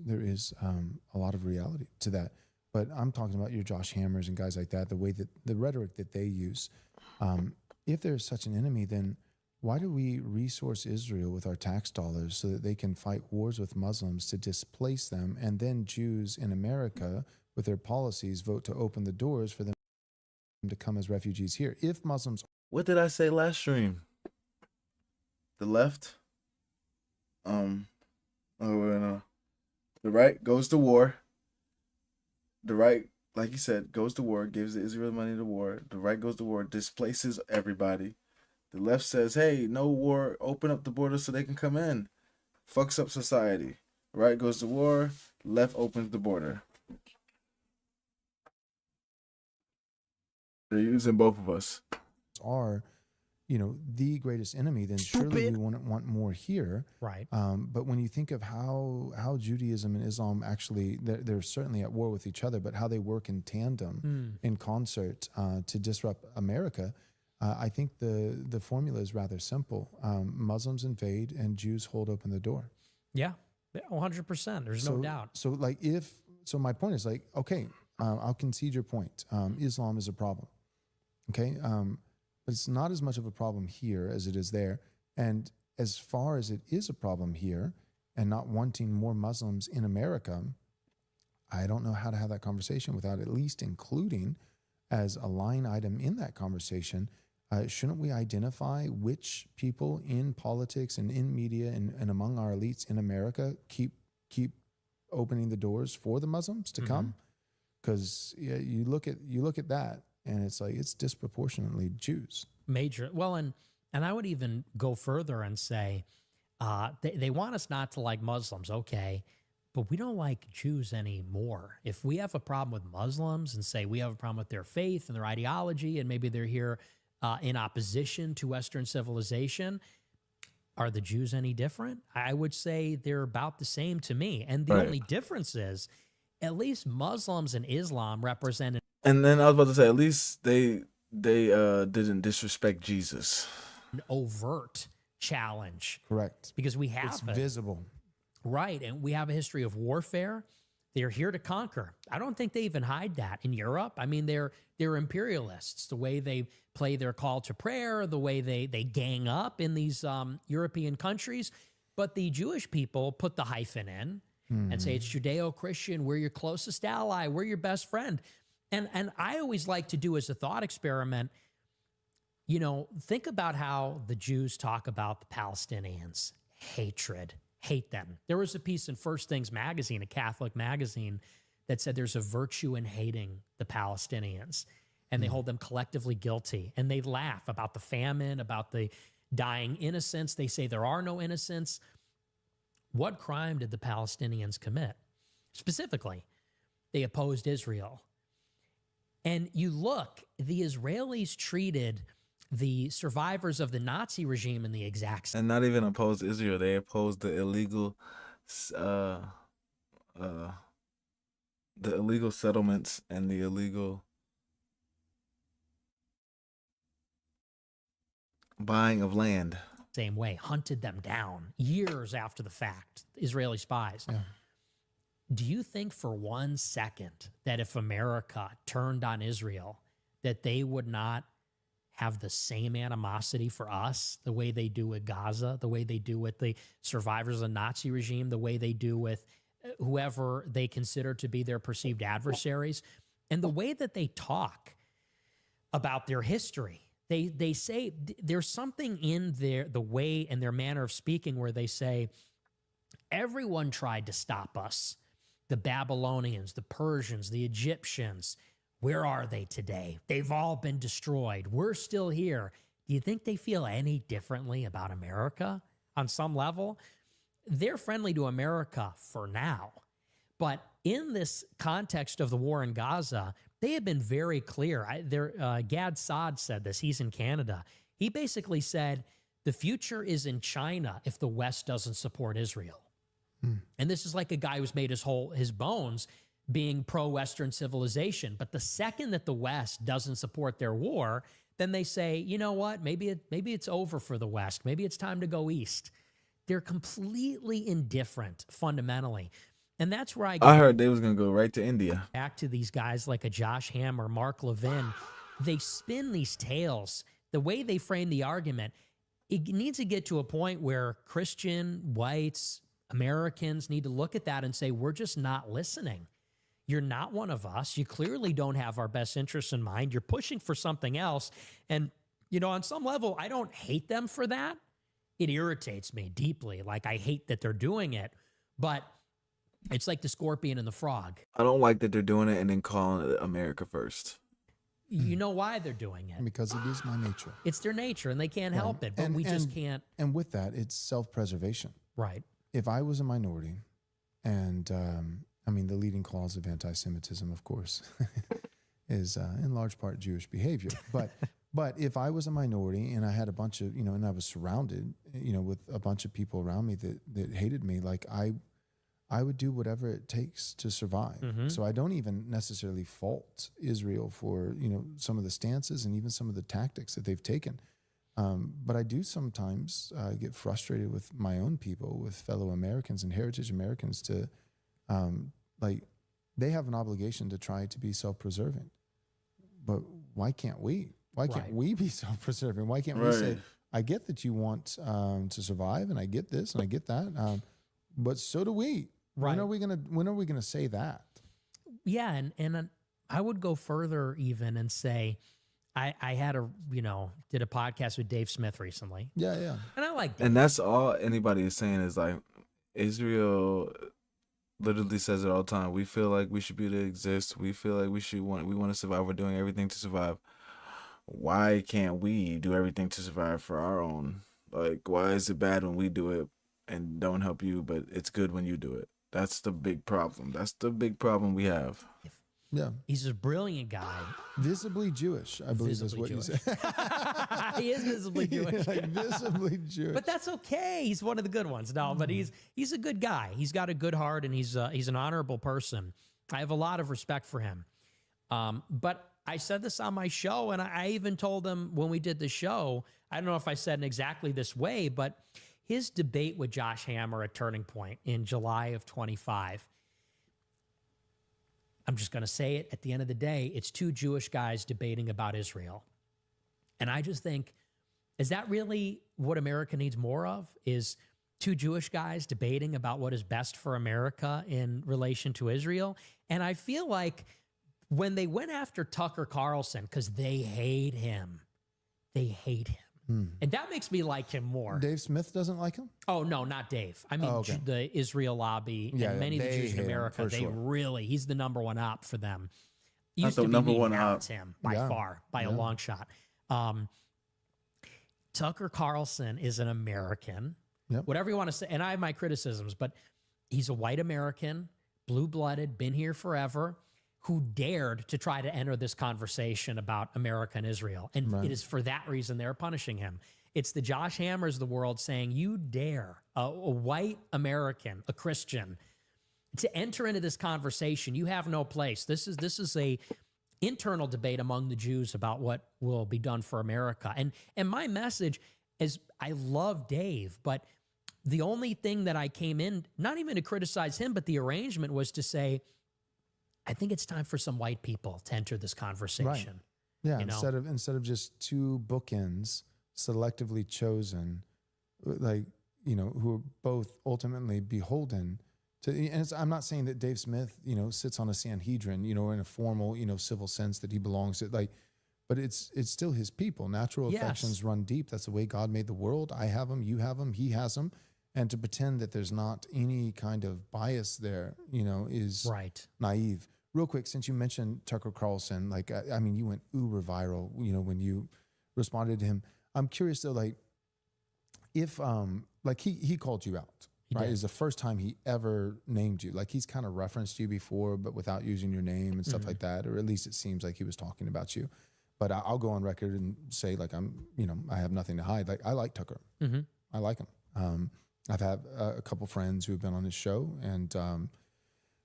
a lot of reality to that. But I'm talking about your Josh Hammers and guys like that, the way that the rhetoric that they use. If there's such an enemy, then why do we resource Israel with our tax dollars so that they can fight wars with Muslims to displace them, and then Jews in America, with their policies, vote to open the doors for them to come as refugees here? If Muslims... What did I say last stream? The left, the right goes to war. The right, like you said, goes to war, gives Israel money to war. The right goes to war, displaces everybody. The left says, hey, no war, open up the borders so they can come in. Fucks up society. Right goes to war, left opens the border. They're using both of us. Are, the greatest enemy, then surely we wouldn't want more here. Right. But when you think of how Judaism and Islam actually, they're certainly at war with each other, but how they work in tandem, in concert to disrupt America, I think the formula is rather simple. Muslims invade and Jews hold open the door. Yeah, 100%. There's no doubt. So my point is like, okay, I'll concede your point. Islam is a problem. Okay. But it's not as much of a problem here as it is there. And as far as it is a problem here and not wanting more Muslims in America, I don't know how to have that conversation without at least including as a line item in that conversation, shouldn't we identify which people in politics and in media and among our elites in America keep opening the doors for the Muslims to come? Because you look at that, and it's like it's disproportionately Jews. Major. Well, and I would even go further and say they want us not to like Muslims, okay, but we don't like Jews anymore. If we have a problem with Muslims and say we have a problem with their faith and their ideology, and maybe they're here in opposition to Western civilization, are the Jews any different? I would say they're about the same to me. And the only difference is at least Muslims and Islam represent. And then I was about to say, at least they didn't disrespect Jesus. An overt challenge. Correct. Because we have it's visible. Right. And we have a history of warfare. They're here to conquer. I don't think they even hide that in Europe. I mean, they're imperialists. The way they play their call to prayer, the way they gang up in these European countries. But the Jewish people put the hyphen in and say it's Judeo-Christian. We're your closest ally. We're your best friend. And I always like to do as a thought experiment, think about how the Jews talk about the Palestinians. Hatred. Hate them. There was a piece in First Things magazine, a Catholic magazine, that said there's a virtue in hating the Palestinians, and they hold them collectively guilty. And they laugh about the famine, about the dying innocents. They say there are no innocents. What crime did the Palestinians commit? Specifically, they opposed Israel. And you look, the Israelis treated the survivors of the Nazi regime in the exact same. And not even opposed Israel. They opposed the illegal settlements and the illegal buying of land. Same way, hunted them down years after the fact, Israeli spies. Yeah. Do you think for 1 second that if America turned on Israel, that they would not have the same animosity for us, the way they do with Gaza, the way they do with the survivors of the Nazi regime, the way they do with whoever they consider to be their perceived adversaries, and the way that they talk about their history? They say there's something in the way and their manner of speaking where they say, everyone tried to stop us. The Babylonians, the Persians, the Egyptians, where are they today? They've all been destroyed. We're still here. Do you think they feel any differently about America on some level? They're friendly to America for now. But in this context of the war in Gaza, they have been very clear. Gad Saad said this. He's in Canada. He basically said, the future is in China if the West doesn't support Israel. And this is like a guy who's made his bones being pro-Western civilization. But the second that the West doesn't support their war, then they say, you know what, maybe it's over for the West. Maybe it's time to go east. They're completely indifferent fundamentally. And that's where I heard they was going to go right to India. Back to these guys like a Josh Hammer, Mark Levin. They spin these tales. The way they frame the argument, it needs to get to a point where Christian, whites, Americans need to look at that and say, we're just not listening. You're not one of us. You clearly don't have our best interests in mind. You're pushing for something else. And, on some level, I don't hate them for that. It irritates me deeply. Like, I hate that they're doing it. But It's like the scorpion and the frog. I don't like that they're doing it and then calling it America first. You know why they're doing it. Because it is my nature. It's their nature, and they can't help it, but we just can't. And with that, it's self-preservation. Right. If I was a minority, and I mean, the leading cause of anti-Semitism, of course, is in large part Jewish behavior. But if I was a minority and I had a bunch of, and I was surrounded, with a bunch of people around me that hated me, like I would do whatever it takes to survive. So I don't even necessarily fault Israel for, some of the stances and even some of the tactics that they've taken. But I do sometimes get frustrated with my own people, with fellow Americans and heritage Americans to, they have an obligation to try to be self-preserving. But why can't we? Why can't we be self-preserving? Why can't we say, I get that you want to survive, and I get this and I get that, but so do we. Right. When are we gonna say that? Yeah, and I would go further even and say, I had did a podcast with Dave Smith recently. Yeah. And I like Dave. And that's all anybody is saying is like, Israel literally says it all the time. We feel like we should be able to exist. We feel like we want to survive. We're doing everything to survive. Why can't we do everything to survive for our own? Like, why is it bad when we do it and don't help you, but it's good when you do it? That's the big problem. That's the big problem we have. Yeah. He's a brilliant guy. Visibly Jewish, I believe is what you said. He is visibly Jewish. Like visibly Jewish. But that's okay. He's one of the good ones. No, but he's a good guy. He's got a good heart, and he's an honorable person. I have a lot of respect for him. But I said this on my show, and I even told him when we did the show, I don't know if I said it exactly this way, but his debate with Josh Hammer at Turning Point in July of 25, I'm just going to say it, at the end of the day, it's two Jewish guys debating about Israel. And I just think, is that really what America needs more of? Is two Jewish guys debating about what is best for America in relation to Israel? And I feel like when they went after Tucker Carlson, because they hate him. And that makes me like him more. Dave Smith doesn't like him? Oh, no, not Dave. I mean, the Israel lobby and many of the Jews in America, he's the number one op for them. Used to be number one now op. it's him by far, by a long shot. Tucker Carlson is an American. Yep. Whatever you want to say, and I have my criticisms, but he's a white American, blue-blooded, been here forever, who dared to try to enter this conversation about America and Israel. And it is for that reason they're punishing him. It's the Josh Hammers of the world saying, you dare, a white American, a Christian, to enter into this conversation. You have no place. This is a internal debate among the Jews about what will be done for America. And my message is, I love Dave, but the only thing that I came in, not even to criticize him, but the arrangement was to say, I think it's time for some white people to enter this conversation. Right. Yeah, instead of just two bookends selectively chosen, who are both ultimately beholden to. And I'm not saying that Dave Smith, sits on a Sanhedrin, in a formal, civil sense that he belongs to, but it's still his people. Natural affections run deep. That's the way God made the world. I have them, you have them, he has them. And to pretend that there's not any kind of bias there, is naive. Real quick, since you mentioned Tucker Carlson, you went uber viral, when you responded to him. I'm curious though, if he called you out, right? It's the first time he ever named you. He's kind of referenced you before, but without using your name and stuff like that, or at least it seems like he was talking about you. But I'll go on record and say, I have nothing to hide. I like Tucker. I like him. I've had a couple friends who have been on his show, and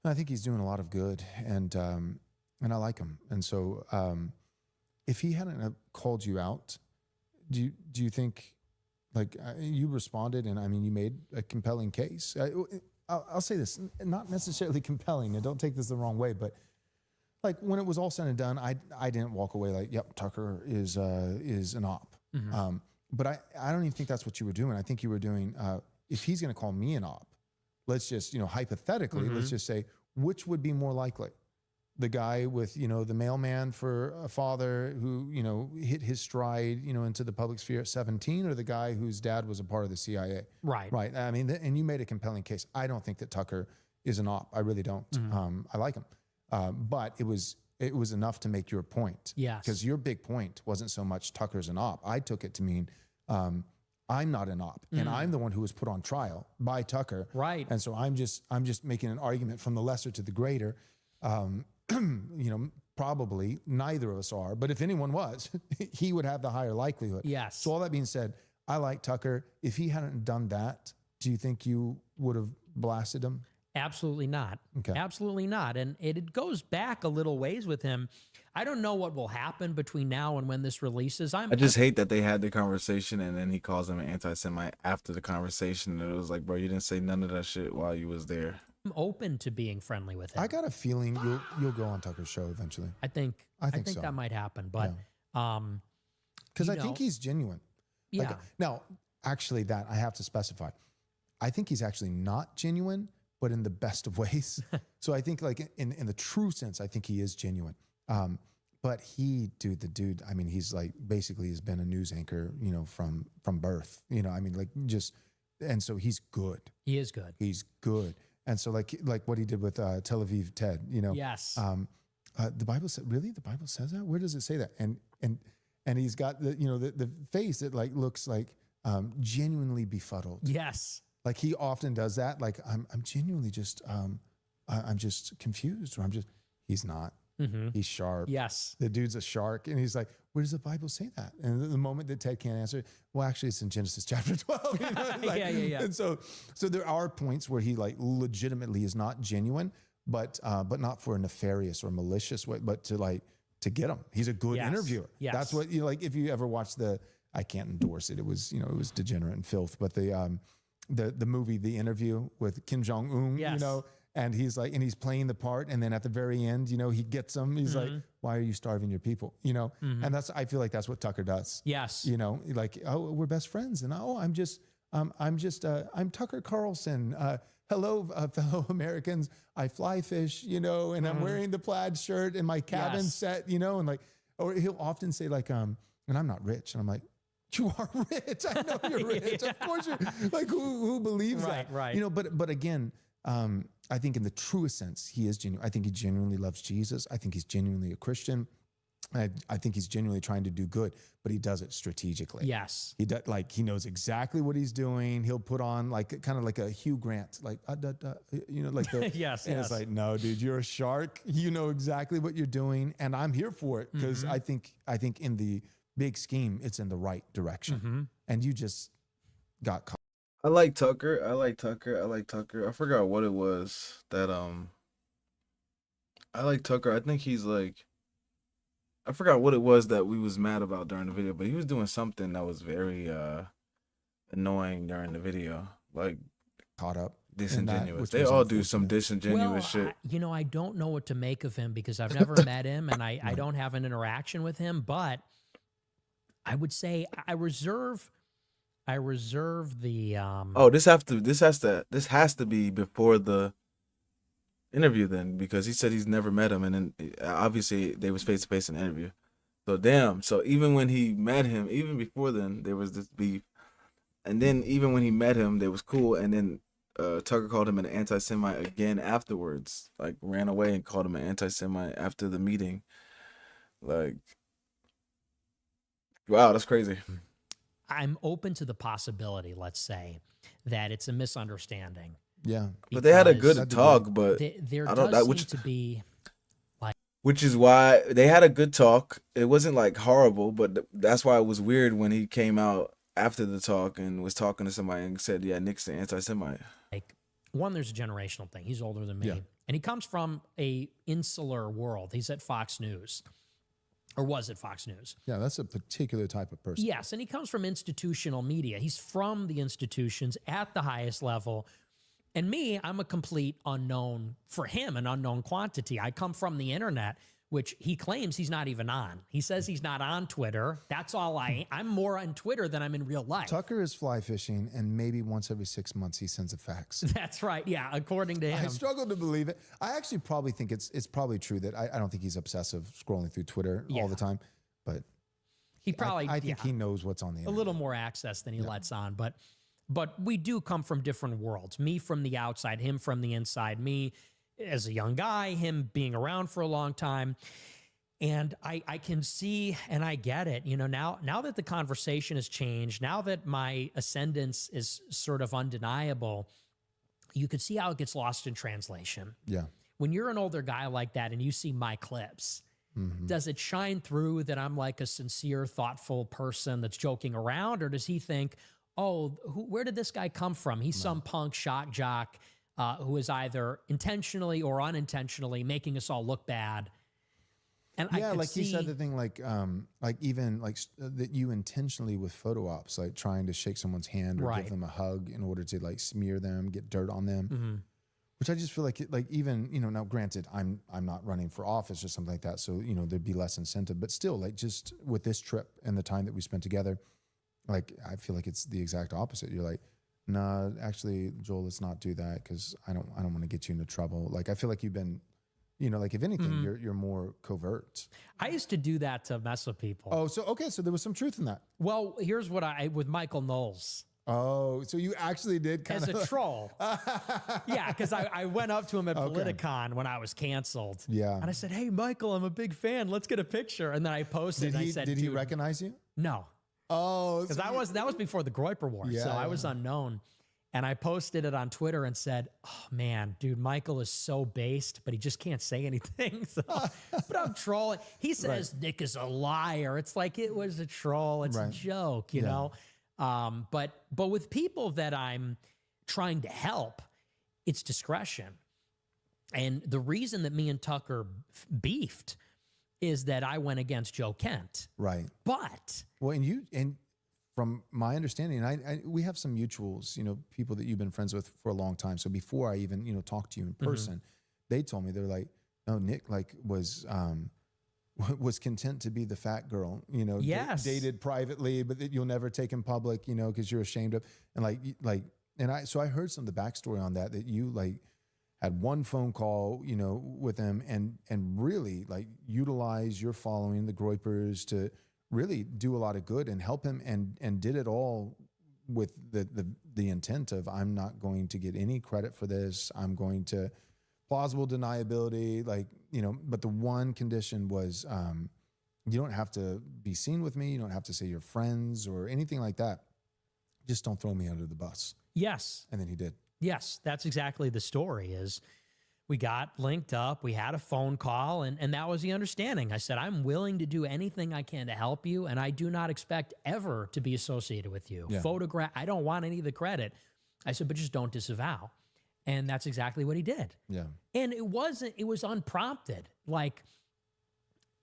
I think he's doing a lot of good, and I like him. And so, if he hadn't called you out, do you think, you responded, and you made a compelling case? I'll say this, not necessarily compelling, and don't take this the wrong way, but when it was all said and done, I didn't walk away yep, Tucker is an op. But I don't even think that's what you were doing. I think you were doing, if he's going to call me an op, let's just, hypothetically, let's just say, which would be more likely? The guy with, the mailman for a father who, hit his stride, into the public sphere at 17, or the guy whose dad was a part of the CIA? Right. Right. And you made a compelling case. I don't think that Tucker is an op. I really don't. I like him, but it was enough to make your point. Yes. Because your big point wasn't so much Tucker's an op. I took it to mean I'm not an op, and I'm the one who was put on trial by Tucker. Right. And so I'm just making an argument from the lesser to the greater. Probably neither of us are, but if anyone was, he would have the higher likelihood. Yes. So all that being said, I like Tucker. If he hadn't done that, do you think you would have blasted him? Absolutely not. Okay. Absolutely not. And it goes back a little ways with him. I don't know what will happen between now and when this releases. I just hate that they had the conversation and then he calls him an anti-Semite after the conversation. And it was like, bro, you didn't say none of that shit while you was there. I'm open to being friendly with him. I got a feeling you'll go on Tucker's show eventually. I think so. that might happen, but because I think he's genuine. Yeah. Like, now, actually, that I have to specify. I think he's actually not genuine, but in the best of ways. So I think, like in the true sense, I think he is genuine. But the dude. I mean, he's like basically has been a news anchor, from birth. I mean, like and so he's good. He is good. He's good. And so like what he did with Tel Aviv Ted, Yes. The Bible said, really? The Bible says that? Where does it say that? And he's got the face that like looks like genuinely befuddled. Yes. Like he often does that. Like I'm genuinely just I'm just confused, or he's not. Mm-hmm. He's sharp. Yes. The dude's a shark, and he's like, where does the Bible say that? And the moment that Ted can't answer, well, actually, it's in Genesis chapter 12. Yeah. And so there are points where he like legitimately is not genuine, but not for a nefarious or malicious way, but to get him. He's a good interviewer. Yes. That's what like. If you ever watched I can't endorse it. It was it was degenerate and filth, but the movie The Interview with Kim Jong Un. Yes. And he's like, and he's playing the part, and then at the very end, he gets them. He's like, "Why are you starving your people?" And I feel like that's what Tucker does. Yes. Like, oh, we're best friends, and I'm Tucker Carlson. Hello, fellow Americans. I fly fish, and I'm wearing the plaid shirt and my cabin set, and like, or he'll often say like, and I'm not rich, and I'm like, you are rich. I know you're rich. Of course you're like, who believes that? Right. But again. I think in the truest sense, he is genuine. I think he genuinely loves Jesus. I think he's genuinely a Christian. I think he's genuinely trying to do good, but he does it strategically. Yes. He does, like, he knows exactly what he's doing. He'll put on like kind of like a Hugh Grant, like like the Yes. And it's like, no, dude, you're a shark. You know exactly what you're doing, and I'm here for it because I think in the big scheme, it's in the right direction, and you just got caught. I like Tucker. I forgot what it was that I like Tucker. I think he's like, I forgot what it was that we was mad about during the video, but he was doing something that was very annoying during the video, like caught up, disingenuous. They all do some disingenuous shit. I don't know what to make of him because I've never met him and I don't have an interaction with him, but I would say I reserve the this has to be before the interview then, because he said he's never met him, and then obviously they was face to face in the interview. So damn. So even when he met him, even before then, there was this beef, and then even when he met him, they was cool, and then Tucker called him an anti-Semite again afterwards, like ran away and called him an anti-Semite after the meeting. Like, wow, that's crazy. I'm open to the possibility, let's say, that it's a misunderstanding. Yeah. But they had a good talk, but there I don't does that seem to be like, which is why they had a good talk. It wasn't like horrible, but that's why it was weird when he came out after the talk and was talking to somebody and said, yeah, Nick's the anti-Semite. like one, there's a generational thing. He's older than me. Yeah. And he comes from a insular world. He's at Fox News. Or was it Fox News? Yeah, that's a particular type of person. Yes, and he comes from institutional media. He's from the institutions at the highest level. And me, I'm a complete unknown for him, an unknown quantity. I come from the internet, which he claims he's not even on. He says he's not on Twitter. That's all I'm more on Twitter than I'm in real life. Tucker is fly fishing, and maybe once every 6 months he sends a fax. That's right. Yeah, according to him. I struggle to believe it. I actually probably think it's probably true that I don't think he's obsessive scrolling through Twitter all the time, but He probably, I think he knows what's on the internet. a little more access than he lets on. But But we do come from different worlds. Me from the outside, him from the inside. Me as a young guy, him being around for a long time. And I can see and I get it. You know, now that the conversation has changed, now that my ascendance is sort of undeniable, you could see how it gets lost in translation. Yeah. When you're an older guy like that and you see my clips, does it shine through that I'm like a sincere, thoughtful person that's joking around? Or does he think, oh, where did this guy come from? He's some punk shock jock who is either intentionally or unintentionally making us all look bad. And Yeah, I like see, he said the thing, like even like that you intentionally with photo ops, like trying to shake someone's hand or Right. give them a hug in order to like smear them, get dirt on them. Mm-hmm. Which I just feel like, like even, you know, now granted, I'm not running for office or something like that, so you know there'd be less incentive. But still, like just with this trip and the time that we spent together, like I feel like it's the exact opposite. You're like, nah, actually, Joel, let's not do that because I don't want to get you into trouble. Like I feel like you've been, you know, like if anything, you're more covert. I used to do that to mess with people. Oh, so okay, so there was some truth in that. Well, here's what with Michael Knowles. Oh, so you actually did kind As of a troll. Yeah, because I went up to him at Politicon when I was canceled. Yeah. And I said, hey, Michael, I'm a big fan. Let's get a picture. And then I posted Did and he I said, did he "Dude, recognize you? no. Oh, Because that was before the Groyper War. Yeah, so I yeah. was unknown. And I posted it on Twitter and said, oh, man, dude, Michael is so based, but he just can't say anything. So, but I'm trolling. He says Nick is a liar. It's like it was a troll. It's a Right. joke, you know? But with people that I'm trying to help, it's discretion. And the reason that me and Tucker beefed is that I went against Joe Kent. right. But Well, and from my understanding, I we have some mutuals, you know, people that you've been friends with for a long time. So before I even, you know, talked to you in person, they told me, they're like, no, Nick like was content to be the fat girl, you know, Yes. dated privately, but that you'll never take in public, you know, because you're ashamed of, and so I heard some of the backstory on that you like had one phone call, you know, with him and really like utilize your following, the Groypers, to really do a lot of good and help him and did it all with the intent of, I'm not going to get any credit for this. I'm going to plausible deniability, like, you know, but the one condition was, you don't have to be seen with me. You don't have to say you're friends or anything like that. Just don't throw me under the bus. yes, And then he did. yes, that's exactly the story is we got linked up. We had a phone call and that was the understanding. I said, I'm willing to do anything I can to help you. And I do not expect ever to be associated with you. Yeah. Photograph. I don't want any of the credit. I said, but just don't disavow. And that's exactly what he did. Yeah. And it was unprompted. Like,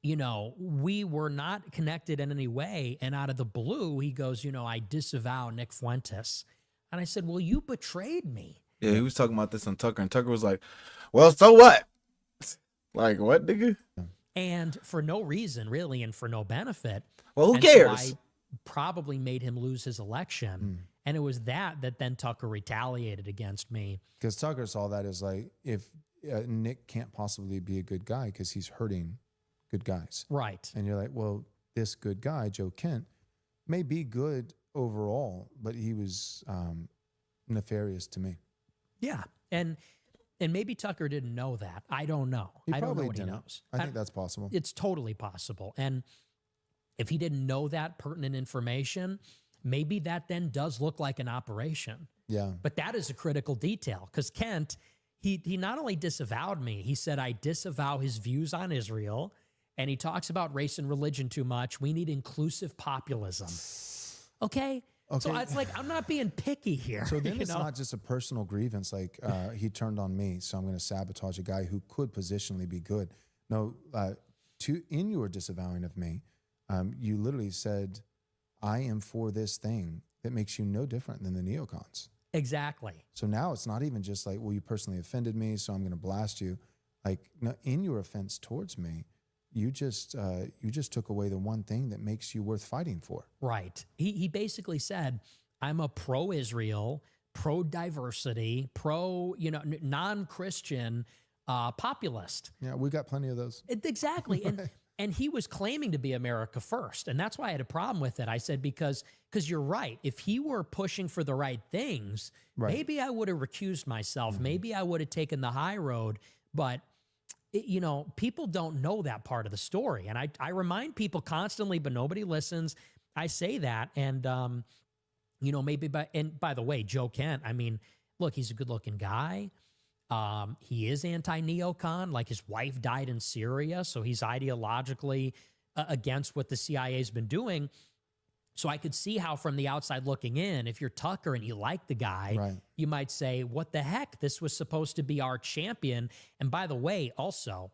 you know, we were not connected in any way. And out of the blue, he goes, you know, I disavow Nick Fuentes. And I said, well, you betrayed me. Yeah, he was talking about this on Tucker, and Tucker was like, well, so what? Like, what, nigga? And for no reason, really, and for no benefit. Well, who And so cares? I probably made him lose his election. And it was that then Tucker retaliated against me. Because Tucker saw that as like, if Nick can't possibly be a good guy because he's hurting good guys. Right. And you're like, well, this good guy, Joe Kent, may be good overall, but he was nefarious to me. Yeah. And maybe Tucker didn't know that. I don't know. He I don't know probably what didn't. he knows. I think that's possible. It's totally possible. And if he didn't know that pertinent information, maybe that then does look like an operation. Yeah. But that is a critical detail because Kent, he not only disavowed me, he said, I disavow his views on Israel. And he talks about race and religion too much. We need inclusive populism. Okay? So it's like, I'm not being picky here. So then you it's know? not just a personal grievance, like he turned on me, so I'm going to sabotage a guy who could positionally be good. No, in your disavowing of me, you literally said, I am for this thing that makes you no different than the neocons. Exactly. So now it's not even just like, well, you personally offended me, so I'm going to blast you. Like, no, in your offense towards me, you just took away the one thing that makes you worth fighting for. Right. He basically said, I'm a pro-Israel, pro-diversity, non-Christian populist. Yeah, we got plenty of those. Exactly. And he was claiming to be America first. And that's why I had a problem with it. I said, because you're right. If he were pushing for the right things, maybe I would have recused myself. Maybe I would have taken the high road. But, people don't know that part of the story. And I remind people constantly, but nobody listens. I say that. And, maybe by the way, Joe Kent, I mean, look, he's a good looking guy. He is anti-neocon, like his wife died in Syria, so he's ideologically against what the CIA has been doing. So I could see how from the outside looking in, if you're Tucker and you like the guy, you might say, what the heck? This was supposed to be our champion. And by the way, also,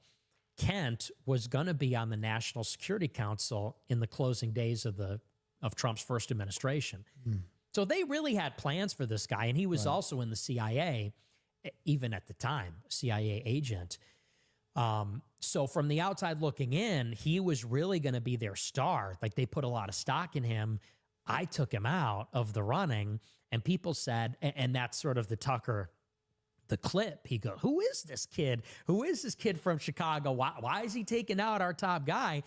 Kent was going to be on the National Security Council in the closing days of Trump's first administration. So they really had plans for this guy, and he was also in the CIA. Even at the time, CIA agent. So from the outside looking in, he was really going to be their star. Like they put a lot of stock in him. I took him out of the running, and people said, and that's sort of the Tucker, the clip. He goes, who is this kid? Who is this kid from Chicago? Why is he taking out our top guy?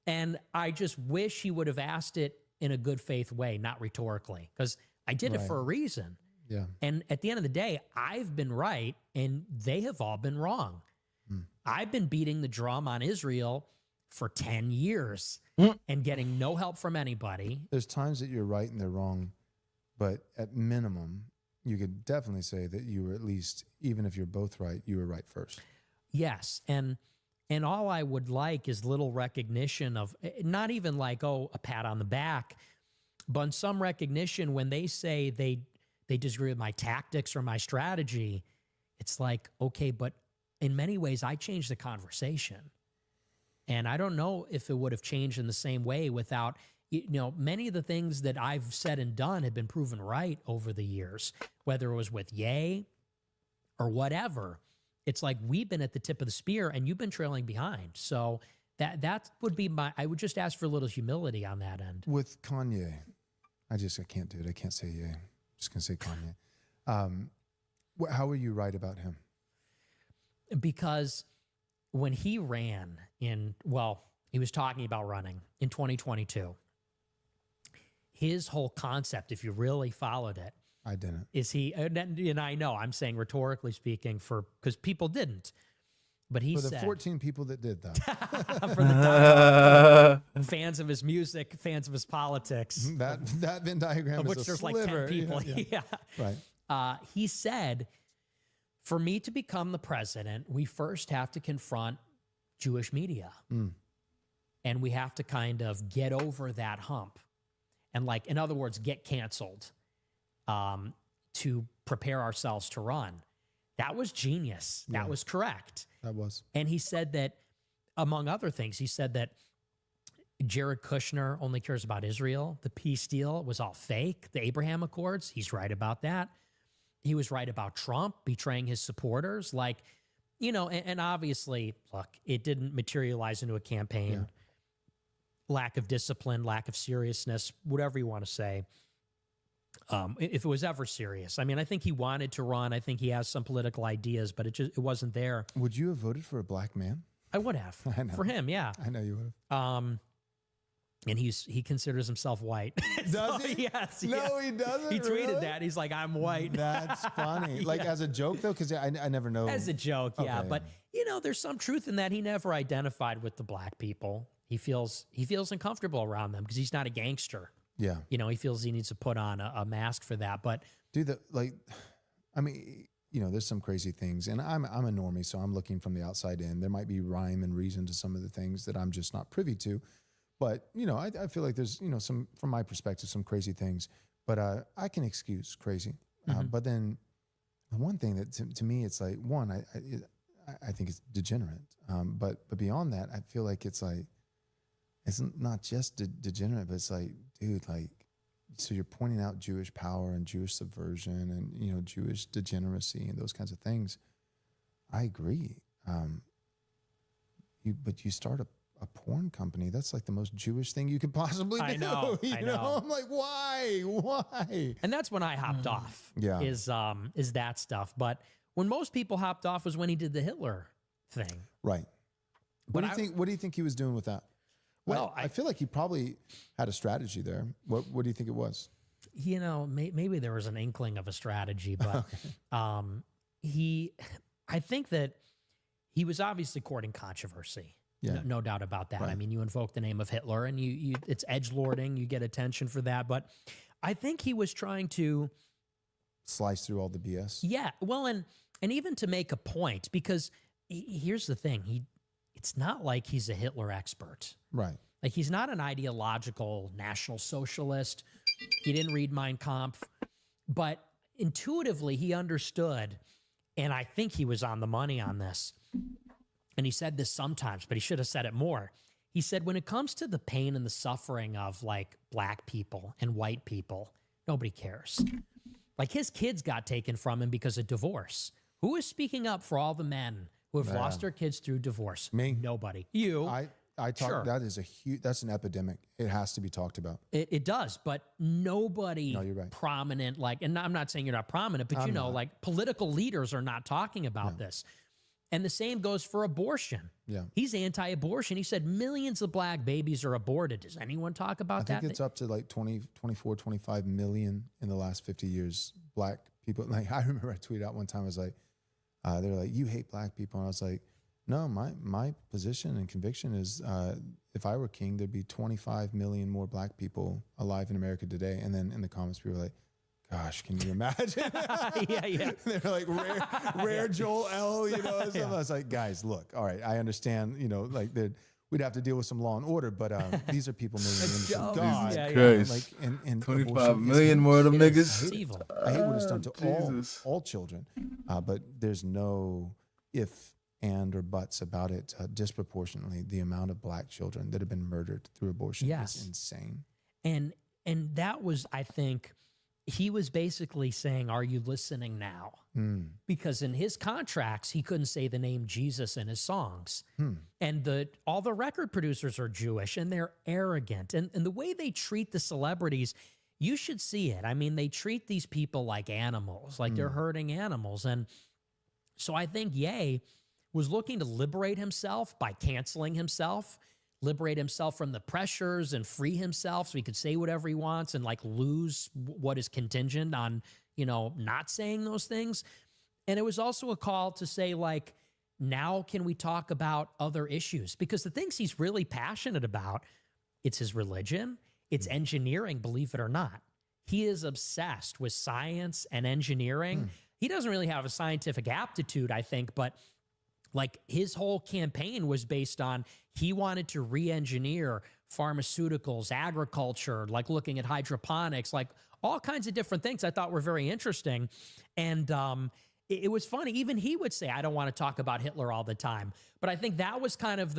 And I just wish he would have asked it in a good faith way, not rhetorically, because I did it for a reason. Yeah. And at the end of the day, I've been right and they have all been wrong. I've been beating the drum on Israel for 10 years and getting no help from anybody. There's times that you're right and they're wrong, but at minimum, you could definitely say that you were at least, even if you're both right, you were right first. Yes. And all I would like is little recognition of, not even like, a pat on the back, but some recognition when they say they disagree with my tactics or my strategy. It's like, okay, but in many ways, I changed the conversation. And I don't know if it would have changed in the same way without, many of the things that I've said and done have been proven right over the years, whether it was with Ye or whatever. It's like we've been at the tip of the spear and you've been trailing behind. So that would be I would just ask for a little humility on that end. With Kanye, I can't do it. I can't say Ye. Just gonna say Kanye. How are you right about him? Because when he ran he was talking about running in 2022. His whole concept, if you really followed it, I didn't. And I know I'm saying rhetorically speaking because people didn't, but he for the said 14 people that did though. for the fans of his music, fans of his politics, that Venn diagram of which is a there's sliver. like 10 people. Yeah. Right. He said, for me to become the president, we first have to confront Jewish media. And we have to kind of get over that hump. And like, in other words, get canceled to prepare ourselves to run. That was genius. That was correct. That was. And he said that, among other things, he said that Jared Kushner only cares about Israel. The peace deal was all fake. The Abraham Accords, he's right about that. He was right about Trump betraying his supporters. Like, and obviously, look, it didn't materialize into a campaign. Yeah. Lack of discipline, lack of seriousness, whatever you want to say. If it was ever serious. I mean, I think he wanted to run. I think he has some political ideas, but it wasn't there. Would you have voted for a black man? I would have. I know. For him, yeah. I know you would have. And he considers himself white. Does he? Yes. No, he doesn't. He tweeted really? that. He's like, I'm white. That's funny. Like as a joke though, because I never know. As a joke, yeah. Okay, But there's some truth in that. He never identified with the black people. He feels uncomfortable around them because he's not a gangster. Yeah. He feels he needs to put on a mask for that. But there's some crazy things, and I'm a normie, so I'm looking from the outside in. There might be rhyme and reason to some of the things that I'm just not privy to. But, I feel like there's, some, from my perspective, some crazy things. But I can excuse crazy. But then the one thing that, to me, it's like, one, I think it's degenerate. But beyond that, I feel like it's like, it's not just degenerate, but it's like, dude, like, so you're pointing out Jewish power and Jewish subversion and, Jewish degeneracy and those kinds of things. I agree. But you start a porn company, that's like the most Jewish thing you could possibly do. I know. I'm like, why? And that's when I hopped off. Yeah. Is that stuff. But when most people hopped off was when he did the Hitler thing. Right. What do you think? What do you think he was doing with that? Well, I feel like he probably had a strategy there. What do you think it was? You know, maybe there was an inkling of a strategy, but I think that he was obviously courting controversy. Yeah. No doubt about that. Right. I mean, you invoke the name of Hitler and it's edgelording, you get attention for that. But I think he was trying to Slice through all the BS. yeah, well, and even to make a point, because here's the thing. It's not like he's a Hitler expert. Right. Like he's not an ideological National Socialist. He didn't read Mein Kampf, but intuitively he understood, and I think he was on the money on this. And he said this sometimes, but he should have said it more. He said, when it comes to the pain and the suffering of like black people and white people, nobody cares. Like his kids got taken from him because of divorce. Who is speaking up for all the men who have lost their kids through divorce? Me. Nobody. You. I talk. Sure. That is that's an epidemic. It has to be talked about. It does, but nobody No, you're right. prominent, like, and I'm not saying you're not prominent, but you know, like political leaders are not talking about this. And the same goes for abortion. Yeah. He's anti-abortion. He said millions of black babies are aborted. Does anyone talk about I that? think it's up to like 20, 24, 25 million in the last 50 years. Black people. Like I remember I tweeted out one time. I was like, they were like, "You hate black people," and I was like, "No, my position and conviction is, if I were king, there'd be 25 million more black people alive in America today." And then in the comments, people were like, "Gosh, can you imagine?" yeah. They're like rare Joel L. You know. And I was like, "Guys, look, all right, I understand. You know, like we'd have to deal with some law and order, but these are people making the image of God. Yeah, Christ. Like, and 25 abortion million is- more of them It is. niggas. It's evil. I hate what it's done to Jesus. all children, but there's no if and or buts about it. Disproportionately, the amount of black children that have been murdered through abortion Yes. is insane. And that was, I think, he was basically saying, "Are you listening now?" Because in his contracts, he couldn't say the name Jesus in his songs. And all the record producers are Jewish and they're arrogant. And the way they treat the celebrities, you should see it. I mean, they treat these people like animals, like they're hurting animals. And so I think Ye was looking to liberate himself by canceling himself, liberate himself from the pressures and free himself so he could say whatever he wants and like lose what is contingent on, you know, not saying those things. And it was also a call to say, like, now can we talk about other issues? Because the things he's really passionate about, it's his religion, it's engineering, believe it or not. He is obsessed with science and engineering. He doesn't really have a scientific aptitude, I think, but like his whole campaign was based on he wanted to re-engineer pharmaceuticals, agriculture, like looking at hydroponics, like all kinds of different things I thought were very interesting. And it was funny. Even he would say, "I don't want to talk about Hitler all the time." But I think that was kind of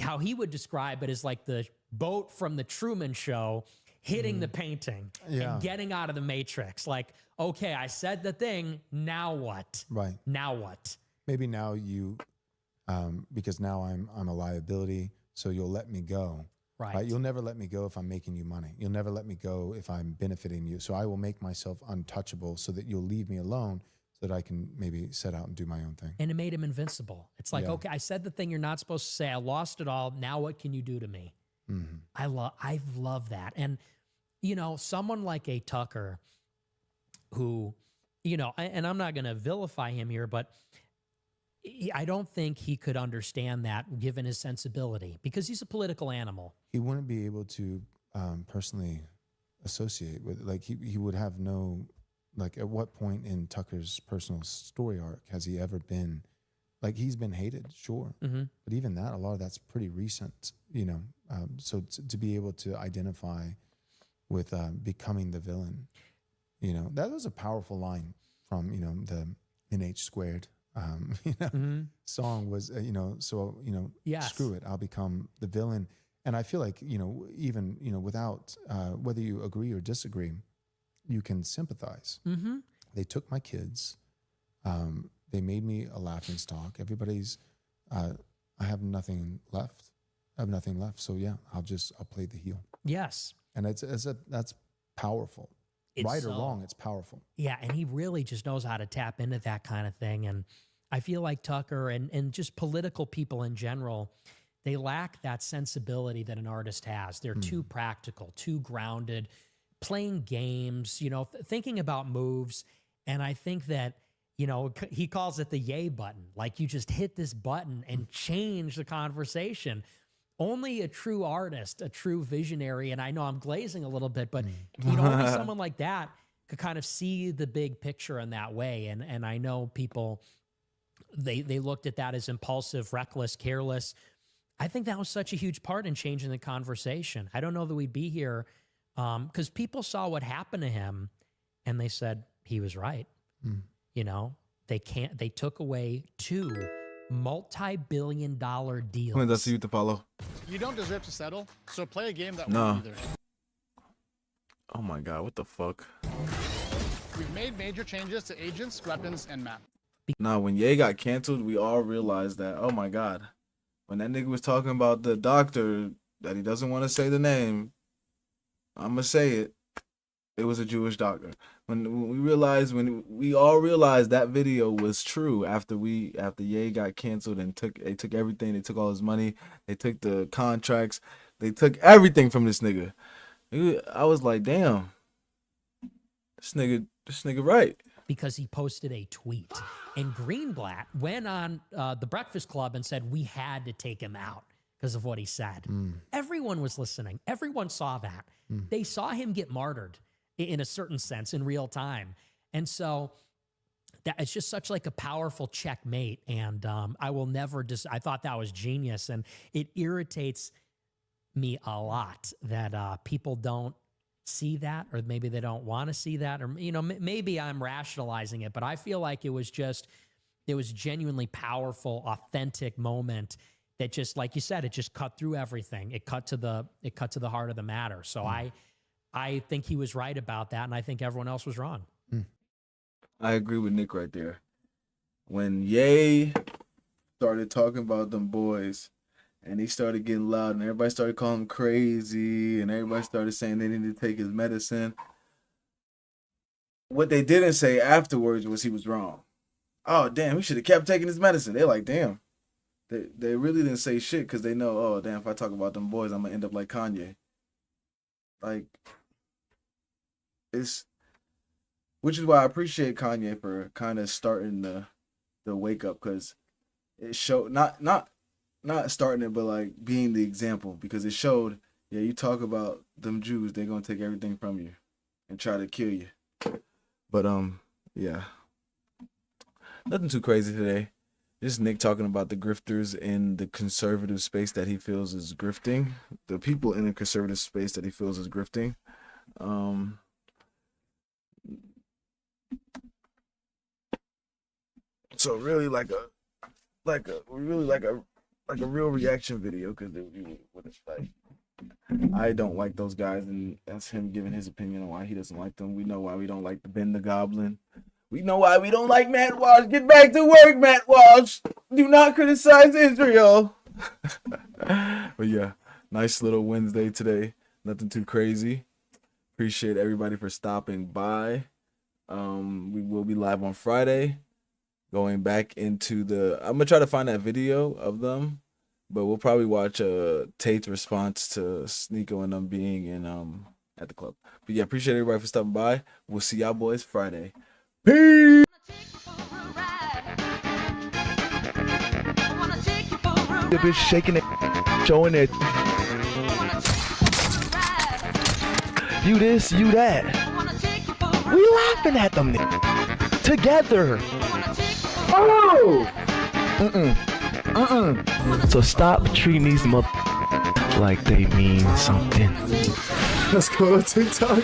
how he would describe it as like the boat from the Truman Show hitting the painting and getting out of the matrix. Like, okay, I said the thing. Now what? Right. Now what? Maybe now you, because now I'm a liability, so you'll let me go. Right. You'll never let me go if I'm making you money. You'll never let me go if I'm benefiting you. So I will make myself untouchable so that you'll leave me alone so that I can maybe set out and do my own thing. And it made him invincible. It's like, Yeah. okay, I said the thing you're not supposed to say. I lost it all. Now what can you do to me? I love that. And, you know, someone like a Tucker who, you know, and I'm not going to vilify him here, but I don't think he could understand that given his sensibility because he's a political animal. He wouldn't be able to personally associate with, like, he would have no, like, at what point in Tucker's personal story arc has he ever been, like, he's been hated, sure. But even that, a lot of that's pretty recent, you know. So to be able to identify with becoming the villain, you know, that was a powerful line from, you know, the NH squared, you know, song was, you know, so, you know, Yes. screw it, I'll become the villain. And I feel like, you know, even, you know, without, whether you agree or disagree, you can sympathize. They took my kids. They made me a laughingstock. Everybody's, I have nothing left. I have nothing left. So yeah, I'll play the heel. Yes. And that's powerful. It's Right or so- wrong, it's powerful. Yeah, and he really just knows how to tap into that kind of thing. And I feel like Tucker and just political people in general, they lack that sensibility that an artist has. They're too practical, too grounded, playing games, you know, thinking about moves. And I think that, you know, he calls it the yay button. Like, you just hit this button and change the conversation. Only a true artist, a true visionary, and I know I'm glazing a little bit, but you know, only someone like that could kind of see the big picture in that way. And I know people, they looked at that as impulsive, reckless, careless. I think that was such a huge part in changing the conversation. I don't know that we'd be here because people saw what happened to him and they said he was right. You know, they took away 2 multi-billion-dollar deals. I mean, that's you to follow. You don't deserve to settle, so play a game that No. won't either. Oh my God, what the fuck? We've made major changes to agents, weapons, and map. Nah, when Ye got canceled, we all realized that, oh my God, when that nigga was talking about the doctor that he doesn't want to say the name, I'm gonna say it. It was a Jewish doctor. When we all realized that video was true after Ye got canceled and they took everything, they took all his money, they took the contracts, they took everything from this nigga. I was like, damn, this nigga right. Because he posted a tweet, and Greenblatt went on the Breakfast Club and said we had to take him out because of what he said. Everyone was listening. Everyone saw that. They saw him get martyred in a certain sense in real time. And so that it's just such like a powerful checkmate. And I will never I thought that was genius. And it irritates me a lot that people don't see that, or maybe they don't want to see that, or, you know, maybe I'm rationalizing it, but I feel like it was genuinely powerful, authentic moment that just, like you said, it just cut through everything. It cut to the heart of the matter. So I think he was right about that, and I think everyone else was wrong. I agree with Nick right there. When Ye started talking about them boys, and he started getting loud, and everybody started calling him crazy, and everybody started saying they needed to take his medicine. What they didn't say afterwards was he was wrong. Oh, damn, he should have kept taking his medicine. They're like, damn. They really didn't say shit because they know, oh, damn, if I talk about them boys, I'm going to end up like Kanye. Like, which is why I appreciate Kanye for kind of starting the wake up, because it showed, not starting it, but like being the example, because it showed, yeah, you talk about them Jews, they're gonna take everything from you and try to kill you. But yeah, nothing too crazy today. Just Nick talking about the grifters in the conservative space that he feels is grifting, the people in the conservative space that he feels is grifting. So really like a real reaction video, because like, I don't like those guys, and that's him giving his opinion on why he doesn't like them. We know why we don't like the Ben the Goblin. We know why we don't like Matt Walsh. Get back to work, Matt Walsh. Do not criticize Israel. But yeah, nice little Wednesday today. Nothing too crazy. Appreciate everybody for stopping by. We will be live on Friday. Going back into I'm gonna try to find that video of them, but we'll probably watch Tate's response to Sneako and them being in at the club. But yeah, appreciate everybody for stopping by. We'll see y'all boys Friday. Peace. The bitch shaking it, showing it. You this, you that. We laughing at them together. Oh! So stop treating these like they mean something. Let's go to TikTok.